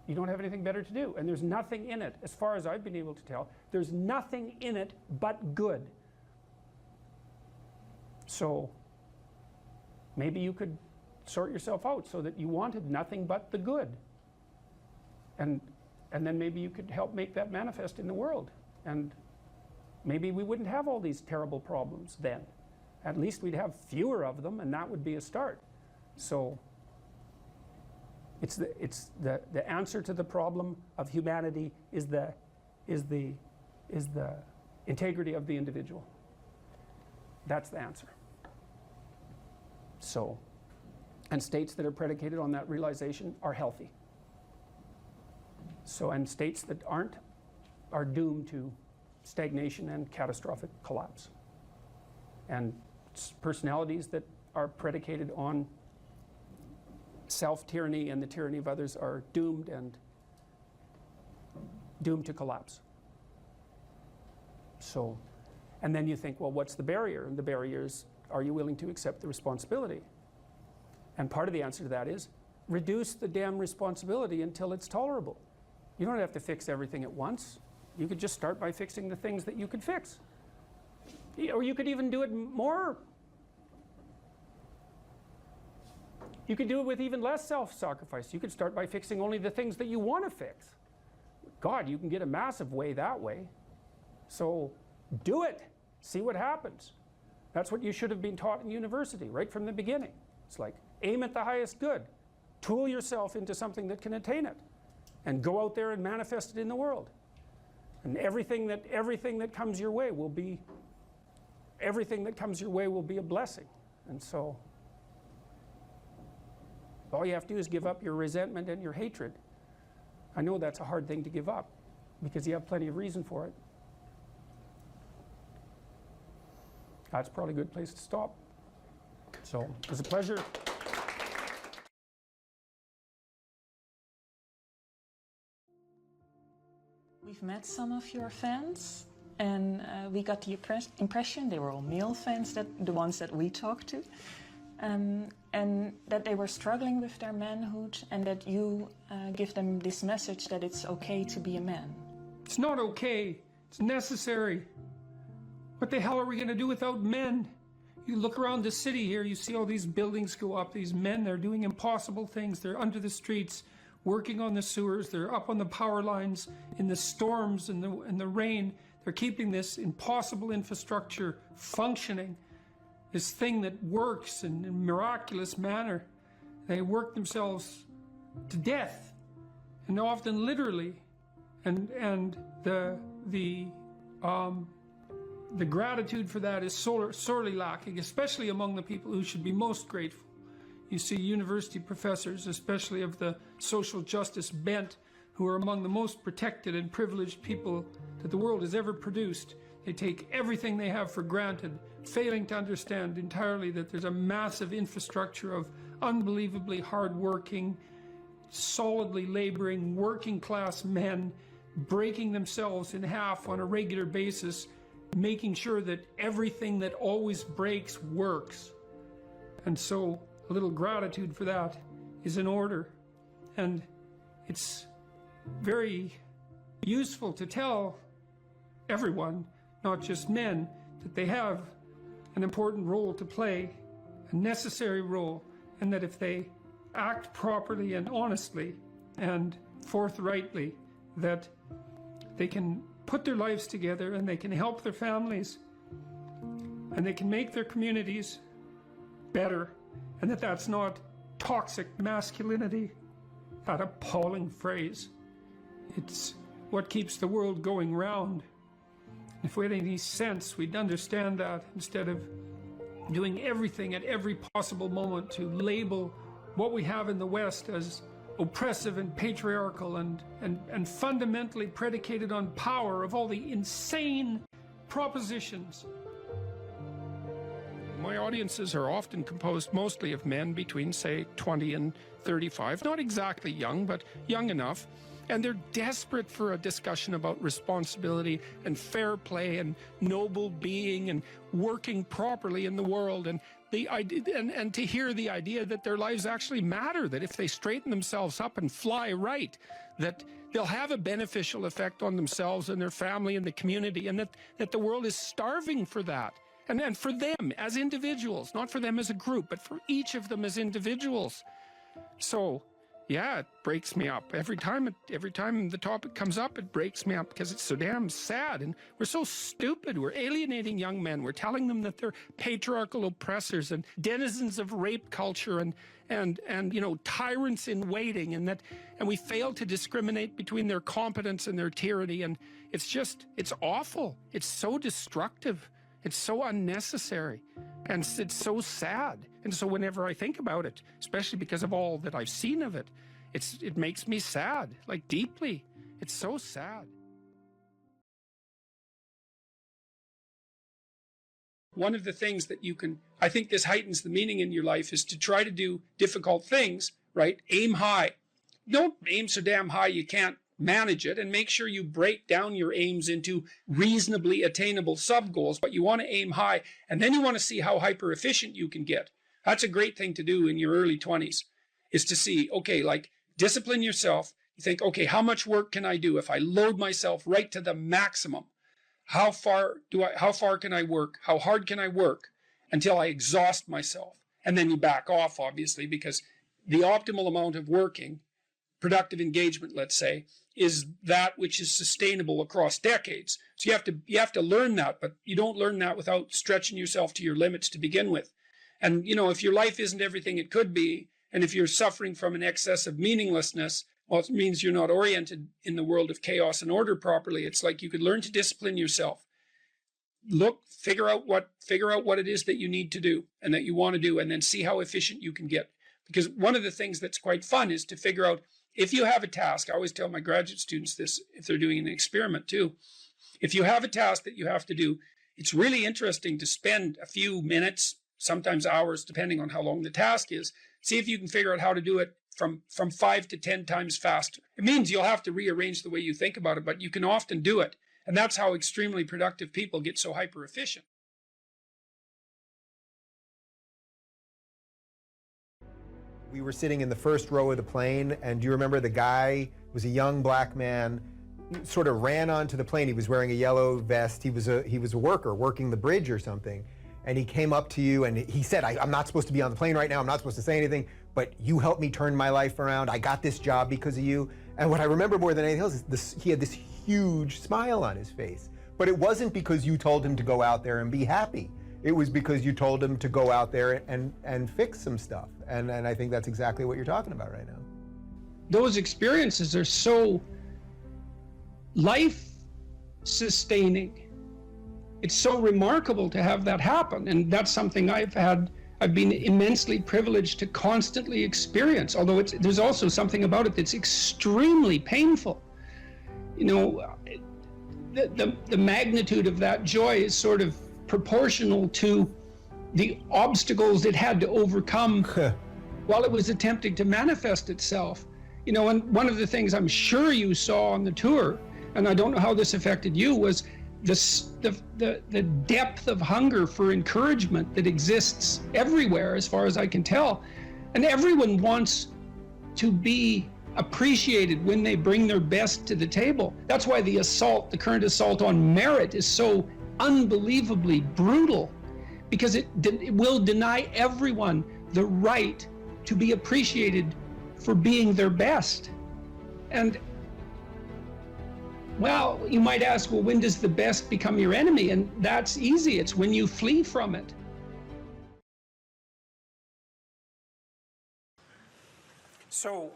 You don't have anything better to do. And there's nothing in it, as far as I've been able to tell, there's nothing in it but good. So maybe you could sort yourself out so that you wanted nothing but the good. And then maybe you could help make that manifest in the world. And maybe we wouldn't have all these terrible problems then. At least we'd have fewer of them, and that would be a start. So it's the answer to the problem of humanity is the integrity of the individual. That's the answer. So, and states that are predicated on that realization are healthy. So, and states that aren't are doomed to stagnation and catastrophic collapse. And personalities that are predicated on self-tyranny and the tyranny of others are doomed to collapse. So, and then you think, well, what's the barrier? And the barrier is, are you willing to accept the responsibility? And part of the answer to that is, reduce the damn responsibility until it's tolerable. You don't have to fix everything at once. You could just start by fixing the things that you could fix. Or you could even do it more. You could do it with even less self-sacrifice. You could start by fixing only the things that you want to fix. God, you can get a massive way that way. So do it. See what happens. That's what you should have been taught in university right from the beginning. It's like, aim at the highest good. Tool yourself into something that can attain it. And go out there and manifest it in the world. And everything that comes your way will be a blessing. And so all you have to do is give up your resentment and your hatred. I know that's a hard thing to give up because you have plenty of reason for it. That's probably a good place to stop. So it was a pleasure. We've met some of your fans, and we got the impression they were all male fans, the ones that we talked to, and that they were struggling with their manhood, and that you give them this message that it's okay to be a man. It's not okay. It's necessary. What the hell are we going to do without men? You look around the city here, you see all these buildings go up, these men, they're doing impossible things. They're under the streets, working on the sewers, they're up on the power lines, in the storms and the rain. They're keeping this impossible infrastructure functioning, this thing that works in a miraculous manner. They work themselves to death, and often literally. And the gratitude for that is sorely lacking, especially among the people who should be most grateful. You see university professors, especially of the social justice bent, who are among the most protected and privileged people that the world has ever produced. They take everything they have for granted, failing to understand entirely that there's a massive infrastructure of unbelievably hardworking, solidly laboring, working class men breaking themselves in half on a regular basis, making sure that everything that always breaks works. And so a little gratitude for that is in order. And it's very useful to tell everyone, not just men, that they have an important role to play, a necessary role, and that if they act properly and honestly and forthrightly, that they can put their lives together and they can help their families and they can make their communities better, and that's not toxic masculinity, that appalling phrase. It's what keeps the world going round. If we had any sense, we'd understand that, instead of doing everything at every possible moment to label what we have in the West as oppressive and patriarchal and fundamentally predicated on power, of all the insane propositions. My audiences are often composed mostly of men between, say, 20 and 35, not exactly young, but young enough. And they're desperate for a discussion about responsibility and fair play and noble being and working properly in the world, and the idea, and to hear the idea that their lives actually matter, that if they straighten themselves up and fly right, that they'll have a beneficial effect on themselves and their family and the community, and that the world is starving for that. And for them as individuals, not for them as a group, but for each of them as individuals. So, yeah, it breaks me up. Every time the topic comes up, it breaks me up, because it's so damn sad. And we're so stupid. We're alienating young men. We're telling them that they're patriarchal oppressors and denizens of rape culture and you know, tyrants in waiting, and we fail to discriminate between their competence and their tyranny. And it's awful. It's so destructive. It's so unnecessary, and it's so sad. And so whenever I think about it, especially because of all that I've seen of it, it makes me sad, like deeply. It's so sad. One of the things that I think this heightens the meaning in your life, is to try to do difficult things, right? Aim high. Don't aim so damn high you can't manage it, and make sure you break down your aims into reasonably attainable sub-goals. But you want to aim high, and then you want to see how hyper efficient you can get. That's a great thing to do in your early 20s, is to see, okay, like, discipline yourself. You think, okay, how much work can I do if I load myself right to the maximum? How far can I work? How hard can I work until I exhaust myself? And then you back off, obviously, because the optimal amount of working, productive engagement, let's say, is that which is sustainable across decades. So you have to learn that, but you don't learn that without stretching yourself to your limits to begin with. And, you know, if your life isn't everything it could be, and if you're suffering from an excess of meaninglessness, well, it means you're not oriented in the world of chaos and order properly. It's like you could learn to discipline yourself. Figure out what it is that you need to do and that you want to do, and then see how efficient you can get. Because one of the things that's quite fun is to figure out, if you have a task, I always tell my graduate students this if they're doing an experiment too. If you have a task that you have to do, it's really interesting to spend a few minutes, sometimes hours, depending on how long the task is. See if you can figure out how to do it from 5 to 10 times faster. It means you'll have to rearrange the way you think about it, but you can often do it. And that's how extremely productive people get so hyper efficient. We were sitting in the first row of the plane, and do you remember the guy was a young black man, sort of ran onto the plane. He was wearing a yellow vest. He was a worker working the bridge or something. and he came up to you and he said, I'm not supposed to be on the plane right now, I'm not supposed to say anything, but you helped me turn my life around, I got this job because of you. And what I remember more than anything else is he had this huge smile on his face. But it wasn't because you told him to go out there and be happy. It was because you told him to go out there and fix some stuff. And I think that's exactly what you're talking about right now. Those experiences are so life-sustaining. It's so remarkable to have that happen, and that's something I've been immensely privileged to constantly experience, although there's also something about it that's extremely painful. You know, the magnitude of that joy is sort of proportional to the obstacles it had to overcome while it was attempting to manifest itself. You know, and one of the things I'm sure you saw on the tour, and I don't know how this affected you, was the depth of hunger for encouragement that exists everywhere, as far as I can tell. And everyone wants to be appreciated when they bring their best to the table. That's why the current assault on merit is so unbelievably brutal, because it will deny everyone the right to be appreciated for being their best. And well, you might ask, well, when does the best become your enemy? And that's easy. It's when you flee from it. So,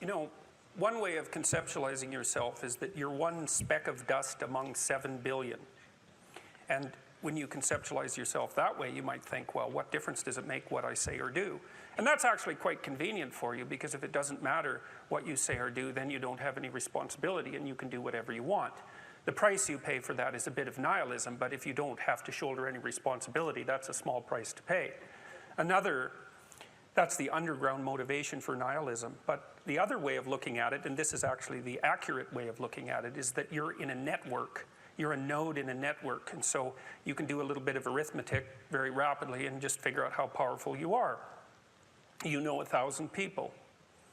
you know, one way of conceptualizing yourself is that you're one speck of dust among 7 billion. And when you conceptualize yourself that way, you might think, well, what difference does it make what I say or do? And that's actually quite convenient for you, because if it doesn't matter what you say or do, then you don't have any responsibility and you can do whatever you want. The price you pay for that is a bit of nihilism, but if you don't have to shoulder any responsibility, that's a small price to pay. That's the underground motivation for nihilism. But the other way of looking at it, and this is actually the accurate way of looking at it, is that you're in a network. You're a node in a network, and so you can do a little bit of arithmetic very rapidly and just figure out how powerful you are. You know 1,000 people.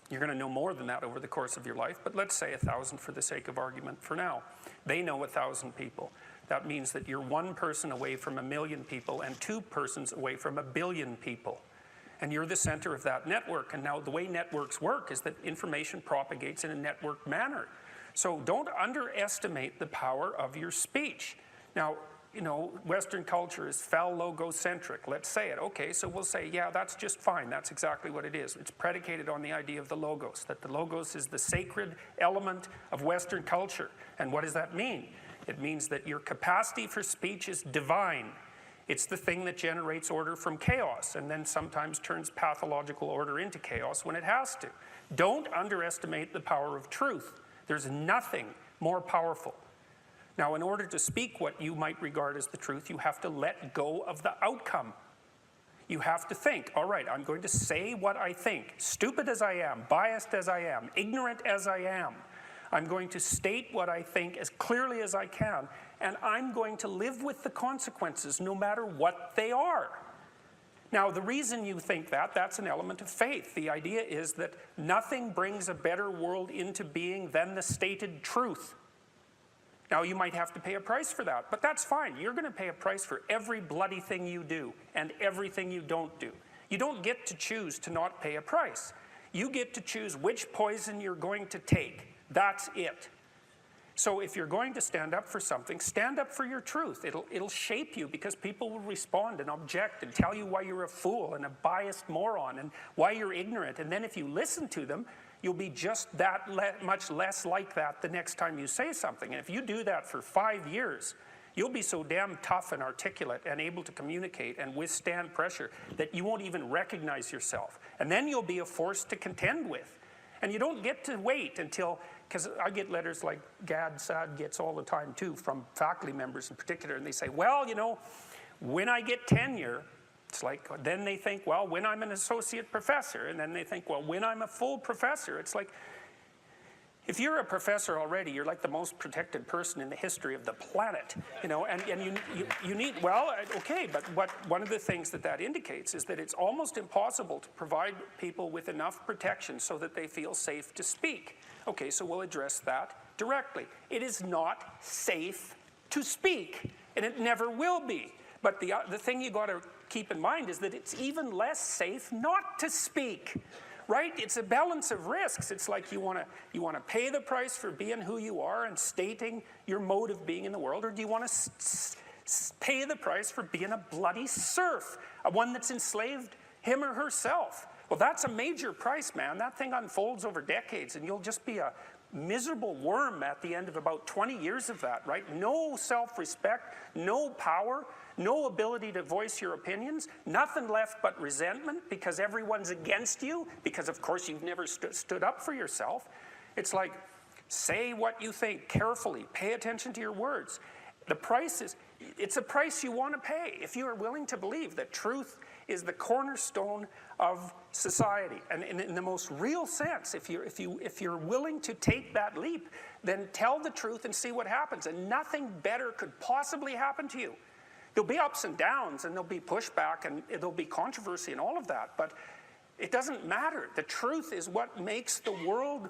You're going to know more than that over the course of your life, but let's say 1,000 for the sake of argument for now. They know 1,000 people. That means that you're one person away from 1,000,000 people and 2 persons away from 1,000,000,000 people. And you're the center of that network. And now the way networks work is that information propagates in a networked manner. So don't underestimate the power of your speech. Now, you know, Western culture is phallogocentric. Let's say it. Okay, so we'll say, yeah, that's just fine. That's exactly what it is. It's predicated on the idea of the logos, that the logos is the sacred element of Western culture. And what does that mean? It means that your capacity for speech is divine. It's the thing that generates order from chaos and then sometimes turns pathological order into chaos when it has to. Don't underestimate the power of truth. There's nothing more powerful. Now, in order to speak what you might regard as the truth, you have to let go of the outcome. You have to think, all right, I'm going to say what I think, stupid as I am, biased as I am, ignorant as I am. I'm going to state what I think as clearly as I can, and I'm going to live with the consequences no matter what they are. Now, the reason you think that, that's an element of faith. The idea is that nothing brings a better world into being than the stated truth. Now, you might have to pay a price for that, but that's fine. You're going to pay a price for every bloody thing you do and everything you don't do. You don't get to choose to not pay a price. You get to choose which poison you're going to take. That's it. So if you're going to stand up for something, stand up for your truth. It'll shape you, because people will respond and object and tell you why you're a fool and a biased moron and why you're ignorant. And then if you listen to them, you'll be just that much less like that the next time you say something. And if you do that for 5 years, you'll be so damn tough and articulate and able to communicate and withstand pressure that you won't even recognize yourself. And then you'll be a force to contend with. And you don't get to wait until, because I get letters like Sad gets all the time too, from faculty members in particular, and they say, well, you know, when I get tenure, it's like, then they think, well, when I'm an associate professor, and then they think, well, when I'm a full professor. It's like, if you're a professor already, you're like the most protected person in the history of the planet, you know, and you need, well, okay, but one of the things that indicates is that it's almost impossible to provide people with enough protection so that they feel safe to speak. Okay, so we'll address that directly. It is not safe to speak, and it never will be. But the thing you got to keep in mind is that it's even less safe not to speak, right? It's a balance of risks. It's like you want to pay the price for being who you are and stating your mode of being in the world, or do you want to pay the price for being a bloody serf, one that's enslaved him or herself? Well, that's a major price, man. That thing unfolds over decades, and you'll just be a miserable worm at the end of about 20 years of that, right? No self-respect, no power, no ability to voice your opinions, nothing left but resentment because everyone's against you, because of course you've never stood up for yourself. It's like, say what you think carefully, pay attention to your words. The price is, it's a price you want to pay if you are willing to believe that truth is the cornerstone of society. And in the most real sense, if you're willing to take that leap, then tell the truth and see what happens. And nothing better could possibly happen to you. There'll be ups and downs, and there'll be pushback, and there'll be controversy and all of that, but it doesn't matter. The truth is what makes the world,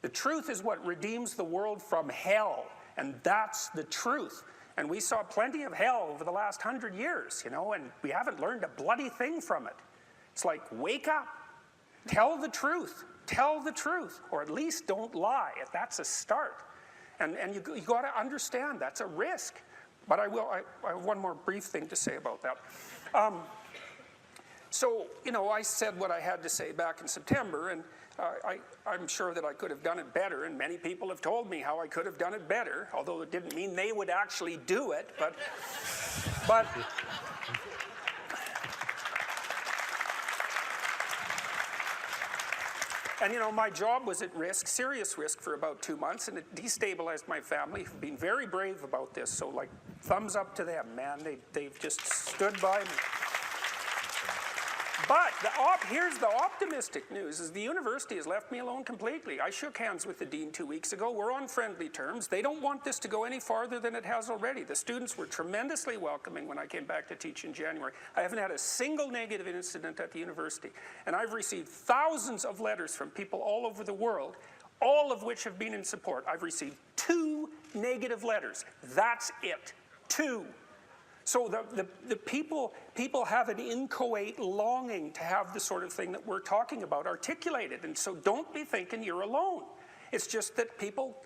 the truth is what redeems the world from hell, and that's the truth. And we saw plenty of hell over the last 100 years, you know, and we haven't learned a bloody thing from it. It's like, wake up, tell the truth, or at least don't lie. That's a start. And you got to understand that's a risk. But I have one more brief thing to say about that. So, you know, I said what I had to say back in September, and I'm sure that I could have done it better, and many people have told me how I could have done it better, although it didn't mean they would actually do it, but and you know, my job was at risk, serious risk, for about 2 months, and it destabilized my family, who've been very brave about this, so like, thumbs up to them, man. They've just stood by me. But here's the optimistic news, is the university has left me alone completely. I shook hands with the dean 2 weeks ago. We're on friendly terms. They don't want this to go any farther than it has already. The students were tremendously welcoming when I came back to teach in January. I haven't had a single negative incident at the university. And I've received thousands of letters from people all over the world, all of which have been in support. I've received 2 negative letters. That's it. 2. So the people have an inchoate longing to have the sort of thing that we're talking about articulated. And so don't be thinking you're alone. It's just that people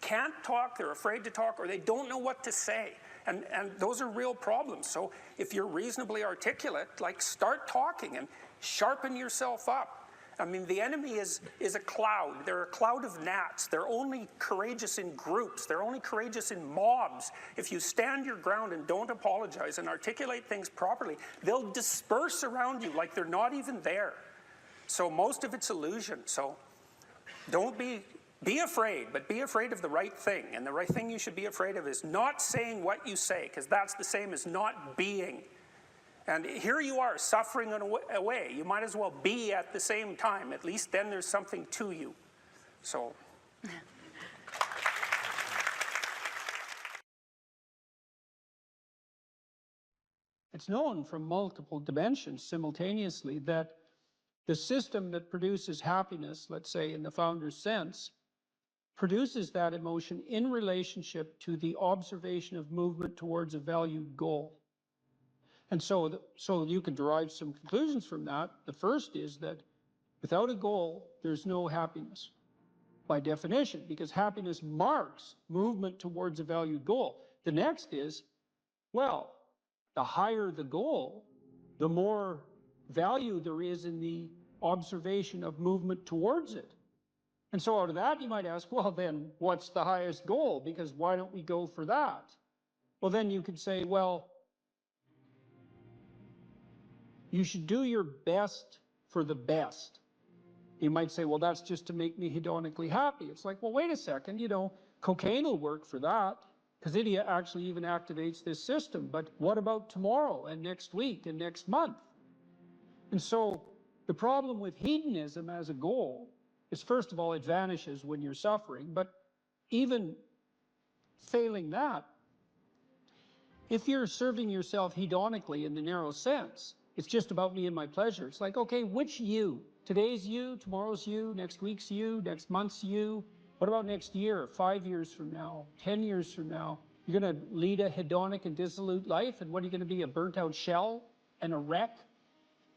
can't talk, they're afraid to talk, or they don't know what to say. And those are real problems. So if you're reasonably articulate, like, start talking and sharpen yourself up. I mean, the enemy is a cloud. They're a cloud of gnats. They're only courageous in groups. They're only courageous in mobs. If you stand your ground and don't apologize and articulate things properly, they'll disperse around you like they're not even there. So most of it's illusion. So don't be afraid, but be afraid of the right thing. And the right thing you should be afraid of is not saying what you say, because that's the same as not being. And here you are, suffering away. You might as well be at the same time. At least then there's something to you. So. It's known from multiple dimensions simultaneously that the system that produces happiness, let's say in the founder's sense, produces that emotion in relationship to the observation of movement towards a valued goal. And so you can derive some conclusions from that. The first is that without a goal, there's no happiness, by definition, because happiness marks movement towards a valued goal. The next is, well, the higher the goal, the more value there is in the observation of movement towards it. And so out of that, you might ask, well, then what's the highest goal? Because why don't we go for that? Well, then you could say, well, you should do your best for the best. You might say, well, that's just to make me hedonically happy. It's like, well, wait a second, you know, cocaine will work for that, because it actually even activates this system. But what about tomorrow and next week and next month? And so the problem with hedonism as a goal is, first of all, it vanishes when you're suffering. But even failing that, if you're serving yourself hedonically in the narrow sense, it's just about me and my pleasure. It's like, okay, which you? Today's you, tomorrow's you, next week's you, next month's you. What about next year, 5 years from now, 10 years from now? You're going to lead a hedonic and dissolute life, and what are you going to be, a burnt-out shell and a wreck,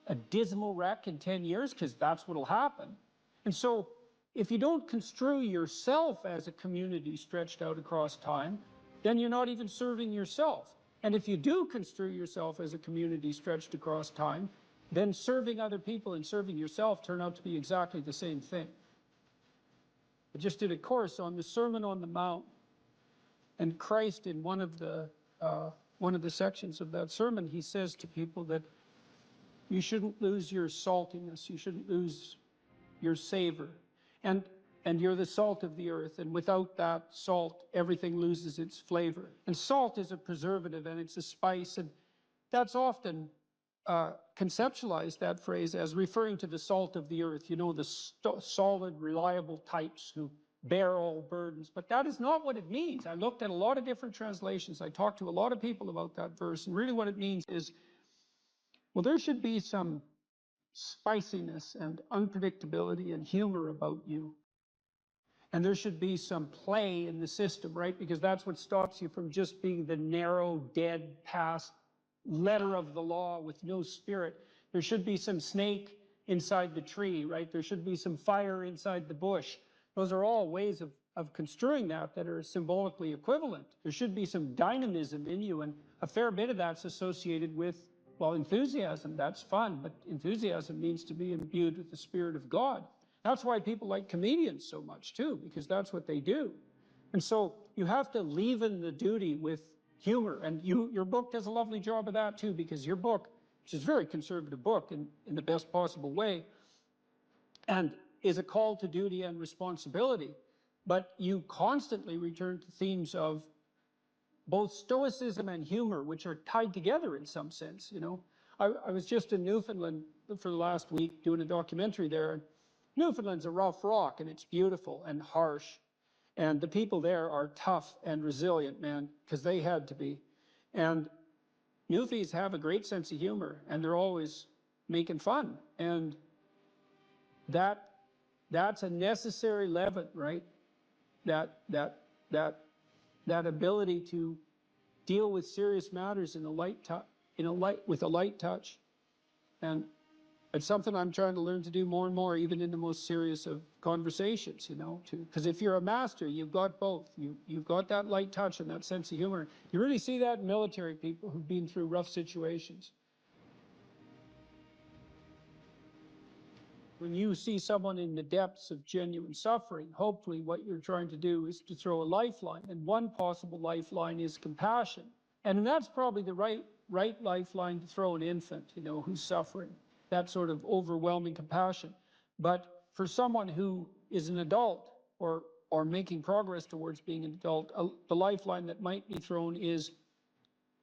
a dismal wreck in 10 years? Because that's what will happen. And so if you don't construe yourself as a community stretched out across time, then you're not even serving yourself. And if you do construe yourself as a community stretched across time, then serving other people and serving yourself turn out to be exactly the same thing. I just did a course on the Sermon on the Mount, and Christ, in one of the sections of that sermon, he says to people that you shouldn't lose your saltiness, you shouldn't lose your savor, and you're the salt of the earth, and without that salt, everything loses its flavor. And salt is a preservative, and it's a spice, and that's often conceptualized, that phrase, as referring to the salt of the earth, you know, the solid, reliable types who bear all burdens. But that is not what it means. I looked at a lot of different translations. I talked to a lot of people about that verse, and really what it means is, well, there should be some spiciness and unpredictability and humor about you. And there should be some play in the system, right? Because that's what stops you from just being the narrow, dead, past letter of the law with no spirit. There should be some snake inside the tree, right? There should be some fire inside the bush. Those are all ways of construing that are symbolically equivalent. There should be some dynamism in you, and a fair bit of that's associated with, well, enthusiasm. That's fun, but enthusiasm means to be imbued with the Spirit of God. That's why people like comedians so much too, because that's what they do. And so you have to leaven the duty with humor, and your book does a lovely job of that too, because your book, which is a very conservative book in the best possible way, and is a call to duty and responsibility, but you constantly return to themes of both stoicism and humor, which are tied together in some sense, you know. I was just in Newfoundland for the last week doing a documentary there, and Newfoundland's a rough rock, and it's beautiful and harsh, and the people there are tough and resilient, man, because they had to be. And Newfies have a great sense of humor, and they're always making fun, and that's a necessary leaven, right? That ability to deal with serious matters in a light with a light touch, and it's something I'm trying to learn to do more and more, even in the most serious of conversations, you know, because if you're a master, you've got both. You've got that light touch and that sense of humor. You really see that in military people who've been through rough situations. When you see someone in the depths of genuine suffering, hopefully what you're trying to do is to throw a lifeline, and one possible lifeline is compassion. And that's probably the right lifeline to throw an infant, you know, who's suffering, that sort of overwhelming compassion. But for someone who is an adult or making progress towards being an adult, the lifeline that might be thrown is,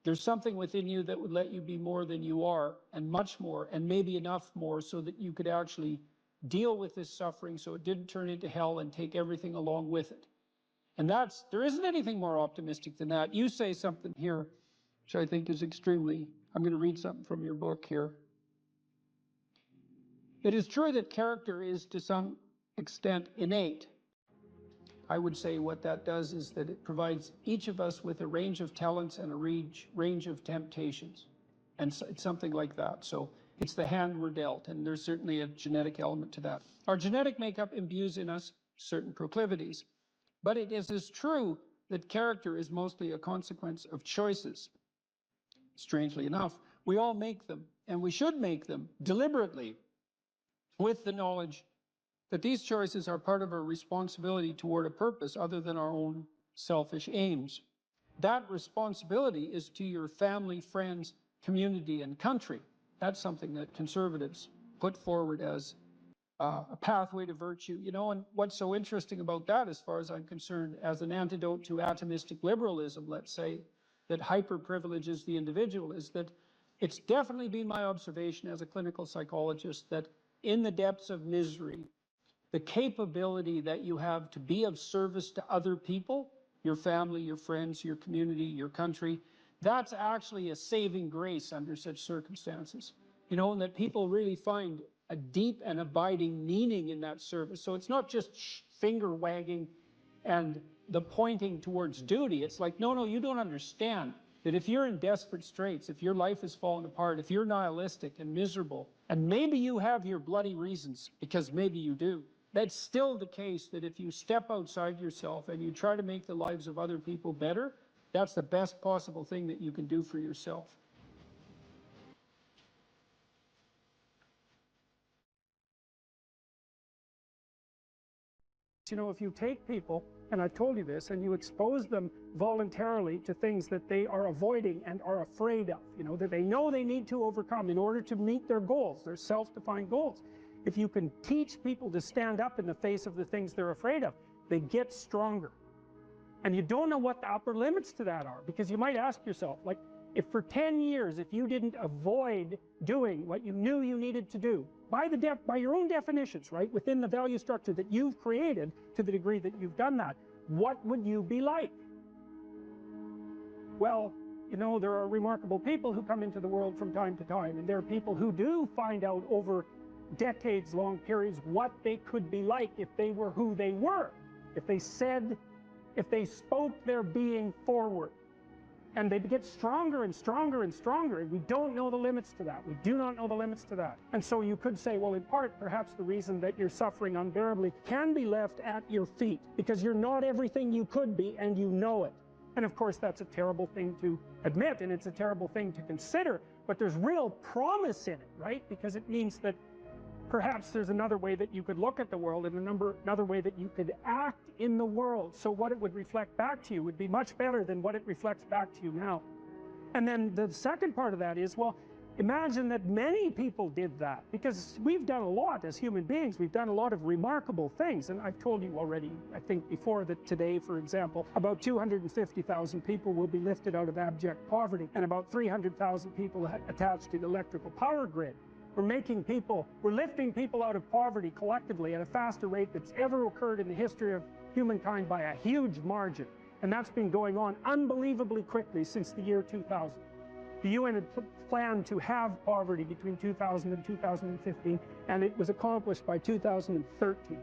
there's something within you that would let you be more than you are, and much more, and maybe enough more so that you could actually deal with this suffering so it didn't turn into hell and take everything along with it. And there isn't anything more optimistic than that. You say something here, which I think is I'm going to read something from your book here. It is true that character is to some extent innate. I would say what that does is that it provides each of us with a range of talents and a range of temptations. And so it's something like that. So it's the hand we're dealt, and there's certainly a genetic element to that. Our genetic makeup imbues in us certain proclivities. But it is as true that character is mostly a consequence of choices. Strangely enough, we all make them, and we should make them deliberately, with the knowledge that these choices are part of our responsibility toward a purpose other than our own selfish aims. That responsibility is to your family, friends, community, and country. That's something that conservatives put forward as a pathway to virtue, you know. And what's so interesting about that, as far as I'm concerned, as an antidote to atomistic liberalism, let's say, that hyper-privileges the individual, is that it's definitely been my observation as a clinical psychologist that in the depths of misery, the capability that you have to be of service to other people, your family, your friends, your community, your country, that's actually a saving grace under such circumstances. You know, and that people really find a deep and abiding meaning in that service. So it's not just finger wagging and the pointing towards duty. It's like, no, you don't understand that if you're in desperate straits, if your life is falling apart, if you're nihilistic and miserable, and maybe you have your bloody reasons, because maybe you do, that's still the case that if you step outside yourself and you try to make the lives of other people better, that's the best possible thing that you can do for yourself. You know, if you take people, and I told you this, and you expose them voluntarily to things that they are avoiding and are afraid of, you know, that they know they need to overcome in order to meet their goals, their self-defined goals. If you can teach people to stand up in the face of the things they're afraid of, they get stronger. And you don't know what the upper limits to that are, because you might ask yourself, like, if for 10 years, if you didn't avoid doing what you knew you needed to do, by your own definitions, right, within the value structure that you've created, to the degree that you've done that, what would you be like? Well, you know, there are remarkable people who come into the world from time to time, and there are people who do find out over decades-long periods what they could be like if they were who they were, if they spoke their being forward. And they get stronger and stronger and stronger, and we don't know the limits to that. We do not know the limits to that. And so you could say, well, in part, perhaps the reason that you're suffering unbearably can be left at your feet, because you're not everything you could be, and you know it. And of course, that's a terrible thing to admit, and it's a terrible thing to consider, but there's real promise in it, right? Because it means that perhaps there's another way that you could look at the world, and another way that you could act in the world. So what it would reflect back to you would be much better than what it reflects back to you now. And then the second part of that is, well, imagine that many people did that, because we've done a lot as human beings. We've done a lot of remarkable things. And I've told you already, I think before, that today, for example, about 250,000 people will be lifted out of abject poverty, and about 300,000 people attached to the electrical power grid. We're lifting people out of poverty collectively at a faster rate that's ever occurred in the history of humankind by a huge margin. And that's been going on unbelievably quickly since the year 2000. The UN had planned to have poverty between 2000 and 2015, and it was accomplished by 2013.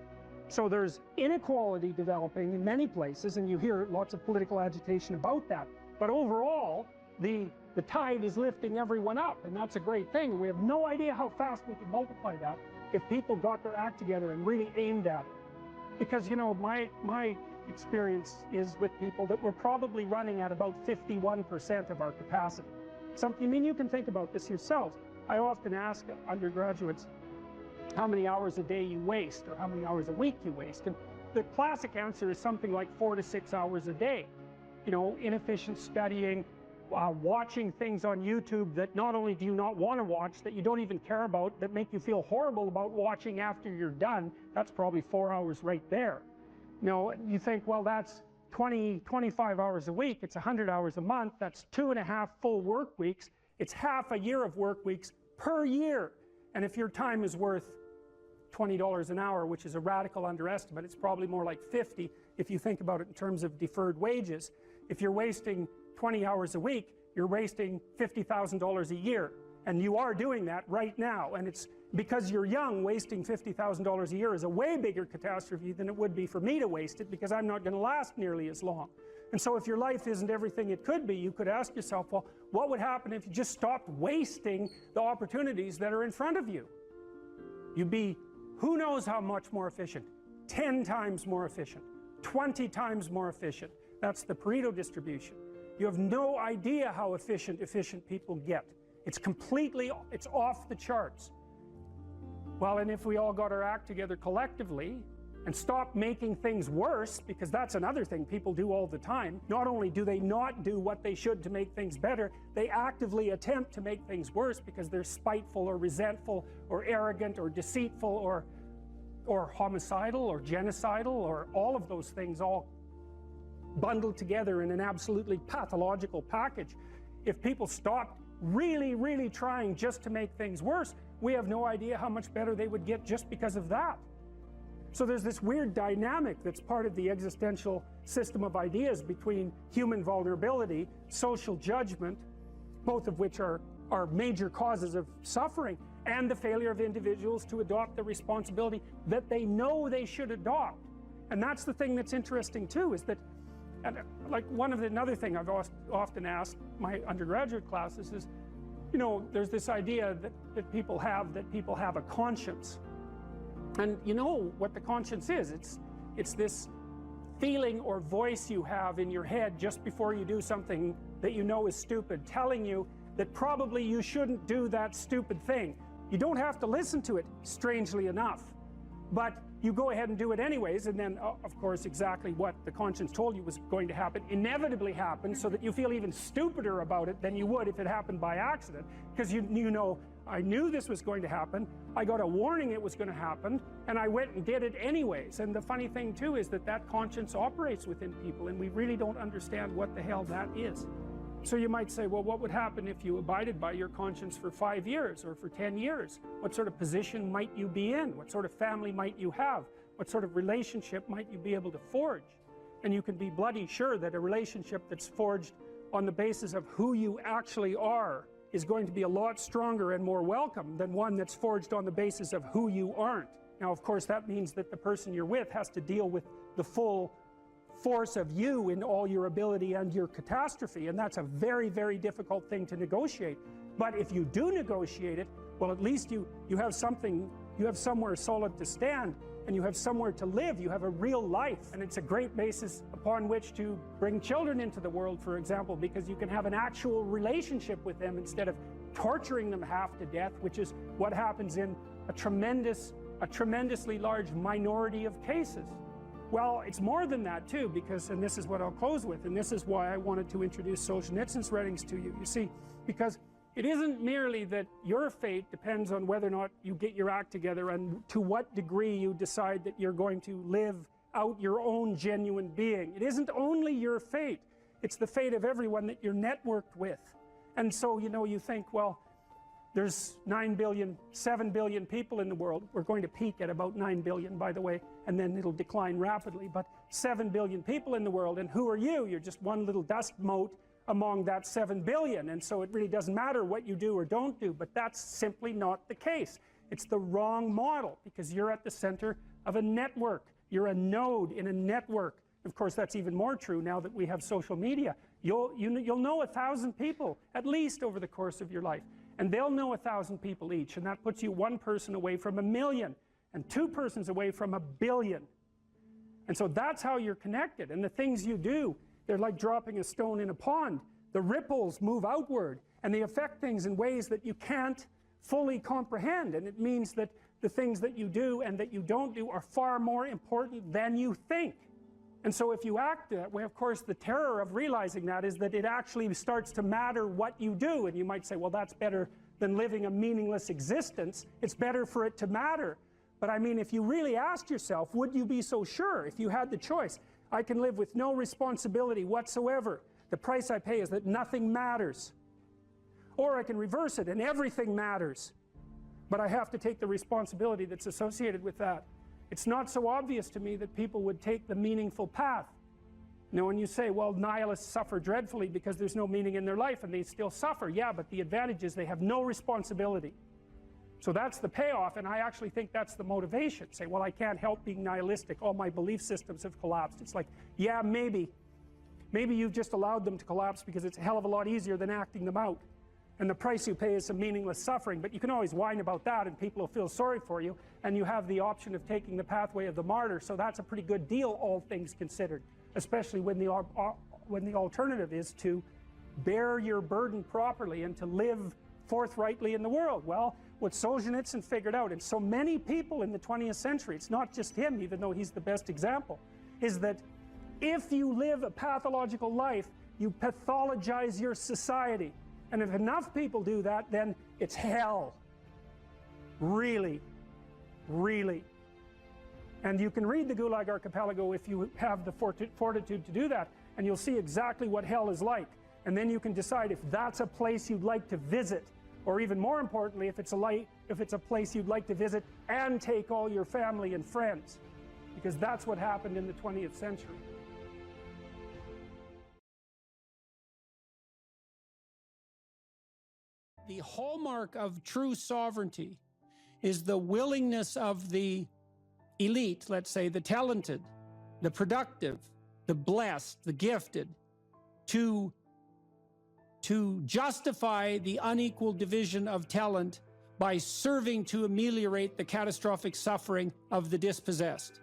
So there's inequality developing in many places, and you hear lots of political agitation about that. But overall, the tide is lifting everyone up, and that's a great thing. We have no idea how fast we can multiply that if people got their act together and really aimed at it. Because, you know, my experience is with people that we're probably running at about 51% of our capacity. I mean, you can think about this yourselves. I often ask undergraduates how many hours a day you waste, or how many hours a week you waste. And the classic answer is something like 4 to 6 hours a day. You know, inefficient studying, watching things on YouTube that not only do you not want to watch, that you don't even care about, that make you feel horrible about watching after you're done. That's probably 4 hours right there. You know, you think, well, that's 25 hours a week, it's 100 hours a month, that's 2.5 full work weeks, it's half a year of work weeks per year. And if your time is worth $20 an hour, which is a radical underestimate, it's probably more like 50 if you think about it in terms of deferred wages. If you're wasting 20 hours a week, you're wasting $50,000 a year. And you are doing that right now. And it's because you're young, wasting $50,000 a year is a way bigger catastrophe than it would be for me to waste it, because I'm not going to last nearly as long. And so if your life isn't everything it could be, you could ask yourself, well, what would happen if you just stopped wasting the opportunities that are in front of you? You'd be, who knows how much more efficient? 10 times more efficient, 20 times more efficient. That's the Pareto distribution. You have no idea how efficient people get. It's off the charts. Well, and if we all got our act together collectively and stopped making things worse, because that's another thing people do all the time. Not only do they not do what they should to make things better, they actively attempt to make things worse because they're spiteful or resentful or arrogant or deceitful or homicidal or genocidal, or all of those things all bundled together in an absolutely pathological package. If people stopped really, really trying just to make things worse, we have no idea how much better they would get just because of that. So there's this weird dynamic that's part of the existential system of ideas between human vulnerability, social judgment, both of which are major causes of suffering, and the failure of individuals to adopt the responsibility that they know they should adopt. And that's the thing that's interesting too, is that And like another thing I've often asked my undergraduate classes is, you know, there's this idea that people have a conscience. And you know what the conscience is. It's this feeling or voice you have in your head just before you do something that you know is stupid, telling you that probably you shouldn't do that stupid thing. You don't have to listen to it, strangely enough, but you go ahead and do it anyways, and then, of course, exactly what the conscience told you was going to happen inevitably happens, so that you feel even stupider about it than you would if it happened by accident, because you know, I knew this was going to happen, I got a warning it was going to happen, and I went and did it anyways. And the funny thing too is that conscience operates within people, and we really don't understand what the hell that is. So you might say, well, what would happen if you abided by your conscience for 5 years or for 10 years? What sort of position might you be in? What sort of family might you have? What sort of relationship might you be able to forge? And you can be bloody sure that a relationship that's forged on the basis of who you actually are is going to be a lot stronger and more welcome than one that's forged on the basis of who you aren't. Now, of course, that means that the person you're with has to deal with the full force of you in all your ability and your catastrophe, and that's a very, very difficult thing to negotiate. But if you do negotiate it, well, at least you have something, you have somewhere solid to stand, and you have somewhere to live, you have a real life, and it's a great basis upon which to bring children into the world, for example, because you can have an actual relationship with them instead of torturing them half to death, which is what happens in a tremendously large minority of cases. Well, it's more than that too, because, and this is what I'll close with, and this is why I wanted to introduce Solzhenitsyn's writings to you. You see, because it isn't merely that your fate depends on whether or not you get your act together and to what degree you decide that you're going to live out your own genuine being. It isn't only your fate, it's the fate of everyone that you're networked with. And so, you know, you think, well, there's 9 billion, 7 billion people in the world. We're going to peak at about 9 billion, by the way, and then it'll decline rapidly. But 7 billion people in the world, and who are you? You're just one little dust mote among that 7 billion. And so it really doesn't matter what you do or don't do, but that's simply not the case. It's the wrong model, because you're at the center of a network. You're a node in a network. Of course, that's even more true now that we have social media. You'll know 1,000 people, at least, over the course of your life. And they'll know 1,000 people each, and that puts you one person away from 1 million, and 2 persons away from 1 billion. And so that's how you're connected. And the things you do, they're like dropping a stone in a pond. The ripples move outward, and they affect things in ways that you can't fully comprehend. And it means that the things that you do and that you don't do are far more important than you think. And so if you act that way, of course, the terror of realizing that is that it actually starts to matter what you do. And you might say, well, that's better than living a meaningless existence. It's better for it to matter. But I mean, if you really asked yourself, would you be so sure if you had the choice? I can live with no responsibility whatsoever. The price I pay is that nothing matters. Or I can reverse it and everything matters. But I have to take the responsibility that's associated with that. It's not so obvious to me that people would take the meaningful path. Now, when you say, well, nihilists suffer dreadfully because there's no meaning in their life, and they still suffer, yeah, but the advantage is they have no responsibility. So that's the payoff, and I actually think that's the motivation. Say, well, I can't help being nihilistic. All my belief systems have collapsed. It's like, yeah, maybe. Maybe you've just allowed them to collapse because it's a hell of a lot easier than acting them out. And the price you pay is some meaningless suffering, but you can always whine about that and people will feel sorry for you, and you have the option of taking the pathway of the martyr, so that's a pretty good deal, all things considered, especially when the alternative is to bear your burden properly and to live forthrightly in the world. Well, what Solzhenitsyn figured out, and so many people in the 20th century, it's not just him, even though he's the best example, is that if you live a pathological life, you pathologize your society. And if enough people do that, then it's hell. Really, really. And you can read the Gulag Archipelago if you have the fortitude to do that, and you'll see exactly what hell is like. And then you can decide if that's a place you'd like to visit, or even more importantly, if it's a place you'd like to visit and take all your family and friends, because that's what happened in the 20th century. The hallmark of true sovereignty is the willingness of the elite, let's say the talented, the productive, the blessed, the gifted, to justify the unequal division of talent by serving to ameliorate the catastrophic suffering of the dispossessed.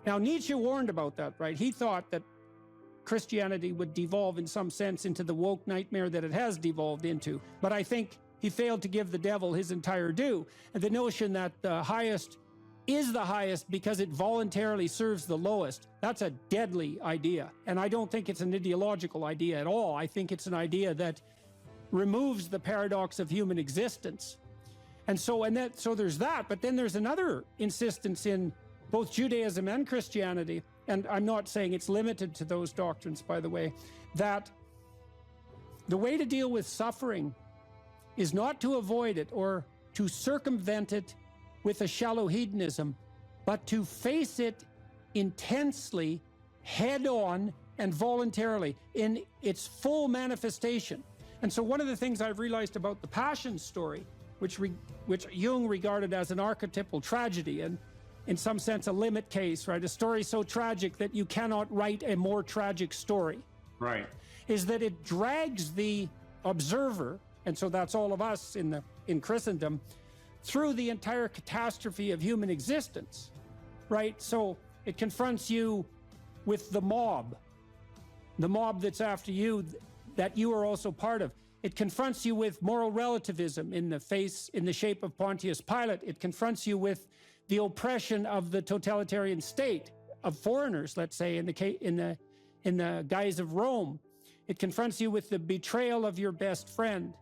Now, Nietzsche warned about that, right? He thought that Christianity would devolve in some sense into the woke nightmare that it has devolved into. But I think he failed to give the devil his entire due. And the notion that the highest is the highest because it voluntarily serves the lowest, that's a deadly idea. And I don't think it's an ideological idea at all. I think it's an idea that removes the paradox of human existence. And so there's that, but then there's another insistence in both Judaism and Christianity, and I'm not saying it's limited to those doctrines, by the way, that the way to deal with suffering is not to avoid it or to circumvent it with a shallow hedonism, but to face it intensely, head on, and voluntarily in its full manifestation. And so one of the things I've realized about the Passion story, which Jung regarded as an archetypal tragedy, and in some sense a limit case, right? A story so tragic that you cannot write a more tragic story. Right. Is that it drags the observer, and so that's all of us in Christendom, through the entire catastrophe of human existence, right? So it confronts you with the mob that's after you, that you are also part of. It confronts you with moral relativism in the shape of Pontius Pilate. It confronts you with the oppression of the totalitarian state of foreigners, let's say, in the guise of Rome. It confronts you with the betrayal of your best friend.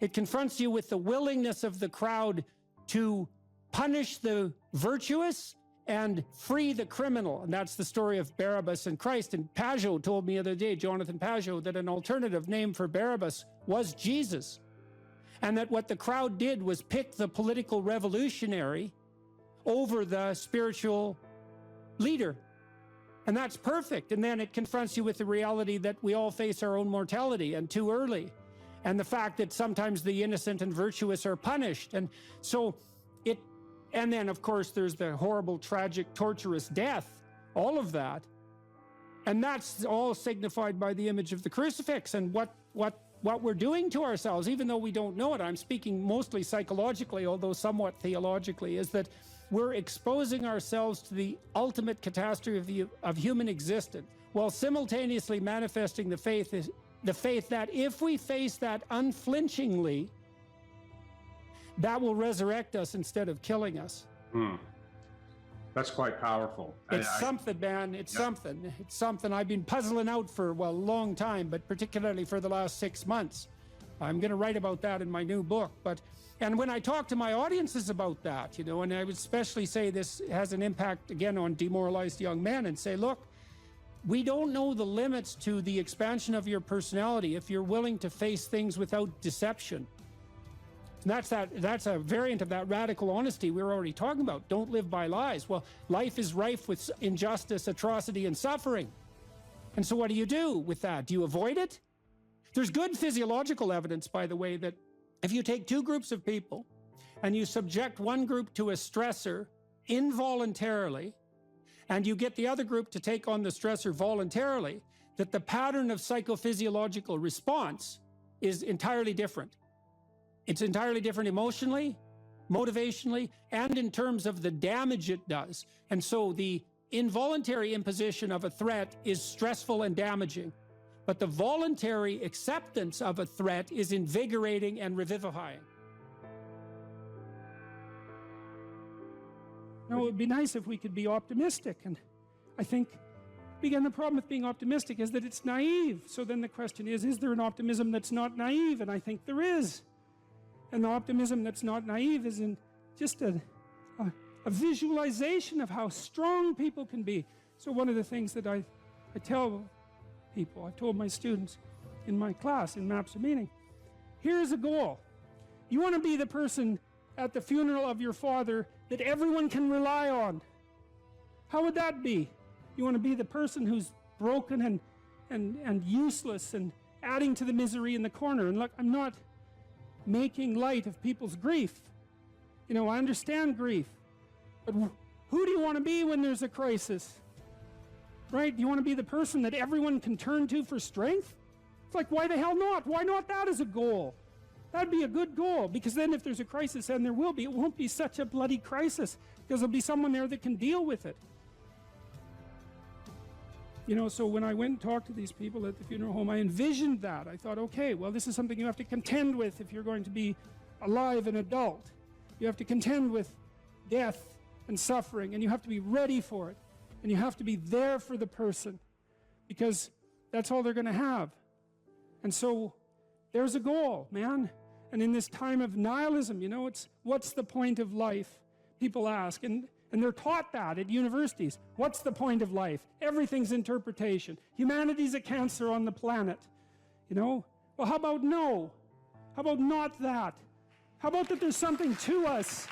It confronts you with the willingness of the crowd to punish the virtuous and free the criminal. And that's the story of Barabbas and Christ. And Pajot told me the other day, Jonathan Pajot, that an alternative name for Barabbas was Jesus. And that what the crowd did was pick the political revolutionary over the spiritual leader. And that's perfect. And then it confronts you with the reality that we all face our own mortality, and too early. And the fact that sometimes the innocent and virtuous are punished. And so and then of course there's the horrible, tragic, torturous death, all of that. And that's all signified by the image of the crucifix and what we're doing to ourselves, even though we don't know it. I'm speaking mostly psychologically, although somewhat theologically, is that we're exposing ourselves to the ultimate catastrophe of human existence, while simultaneously manifesting the faith that if we face that unflinchingly, that will resurrect us instead of killing us. That's quite powerful. It's something, man. It's something. It's something I've been puzzling out for, well, a long time, but particularly for the last 6 months. I'm going to write about that in my new book. And when I talk to my audiences about that, and I would especially say this has an impact, again, on demoralized young men, and say, look, we don't know the limits to the expansion of your personality if you're willing to face things without deception. And that's a variant of that radical honesty we were already talking about. Don't live by lies. Well, life is rife with injustice, atrocity, and suffering. And so what do you do with that? Do you avoid it? There's good physiological evidence, by the way, that if you take two groups of people and you subject one group to a stressor involuntarily, and you get the other group to take on the stressor voluntarily, that the pattern of psychophysiological response is entirely different. It's entirely different emotionally, motivationally, and in terms of the damage it does. And so the involuntary imposition of a threat is stressful and damaging, but the voluntary acceptance of a threat is invigorating and revivifying. Now, it would be nice if we could be optimistic, and I think, again, the problem with being optimistic is that it's naive. So then the question is there an optimism that's not naive? And I think there is. And the optimism that's not naive is in just a visualization of how strong people can be. So one of the things that I tell people, I told my students in my class in Maps of Meaning, here's a goal. You want to be the person at the funeral of your father that everyone can rely on. How would that be? You want to be the person who's broken and useless and adding to the misery in the corner. And look, I'm not making light of people's grief. I understand grief. But who do you want to be when there's a crisis? right? Do you want to be the person that everyone can turn to for strength? It's like, why the hell not? Why not that as a goal? That'd be a good goal, because then if there's a crisis, and there will be, it won't be such a bloody crisis, because there'll be someone there that can deal with it. You know, so when I went and talked to these people at the funeral home, I envisioned that. I thought, okay, well, this is something you have to contend with if you're going to be alive and adult. You have to contend with death and suffering, and you have to be ready for it. And you have to be there for the person, because that's all they're going to have. And so there's a goal, man. And in this time of nihilism, you know, it's what's the point of life? People ask, and they're taught that at universities. What's the point of life? Everything's interpretation. Humanity's a cancer on the planet. You know? Well, how about no? How about not that? How about that there's something to us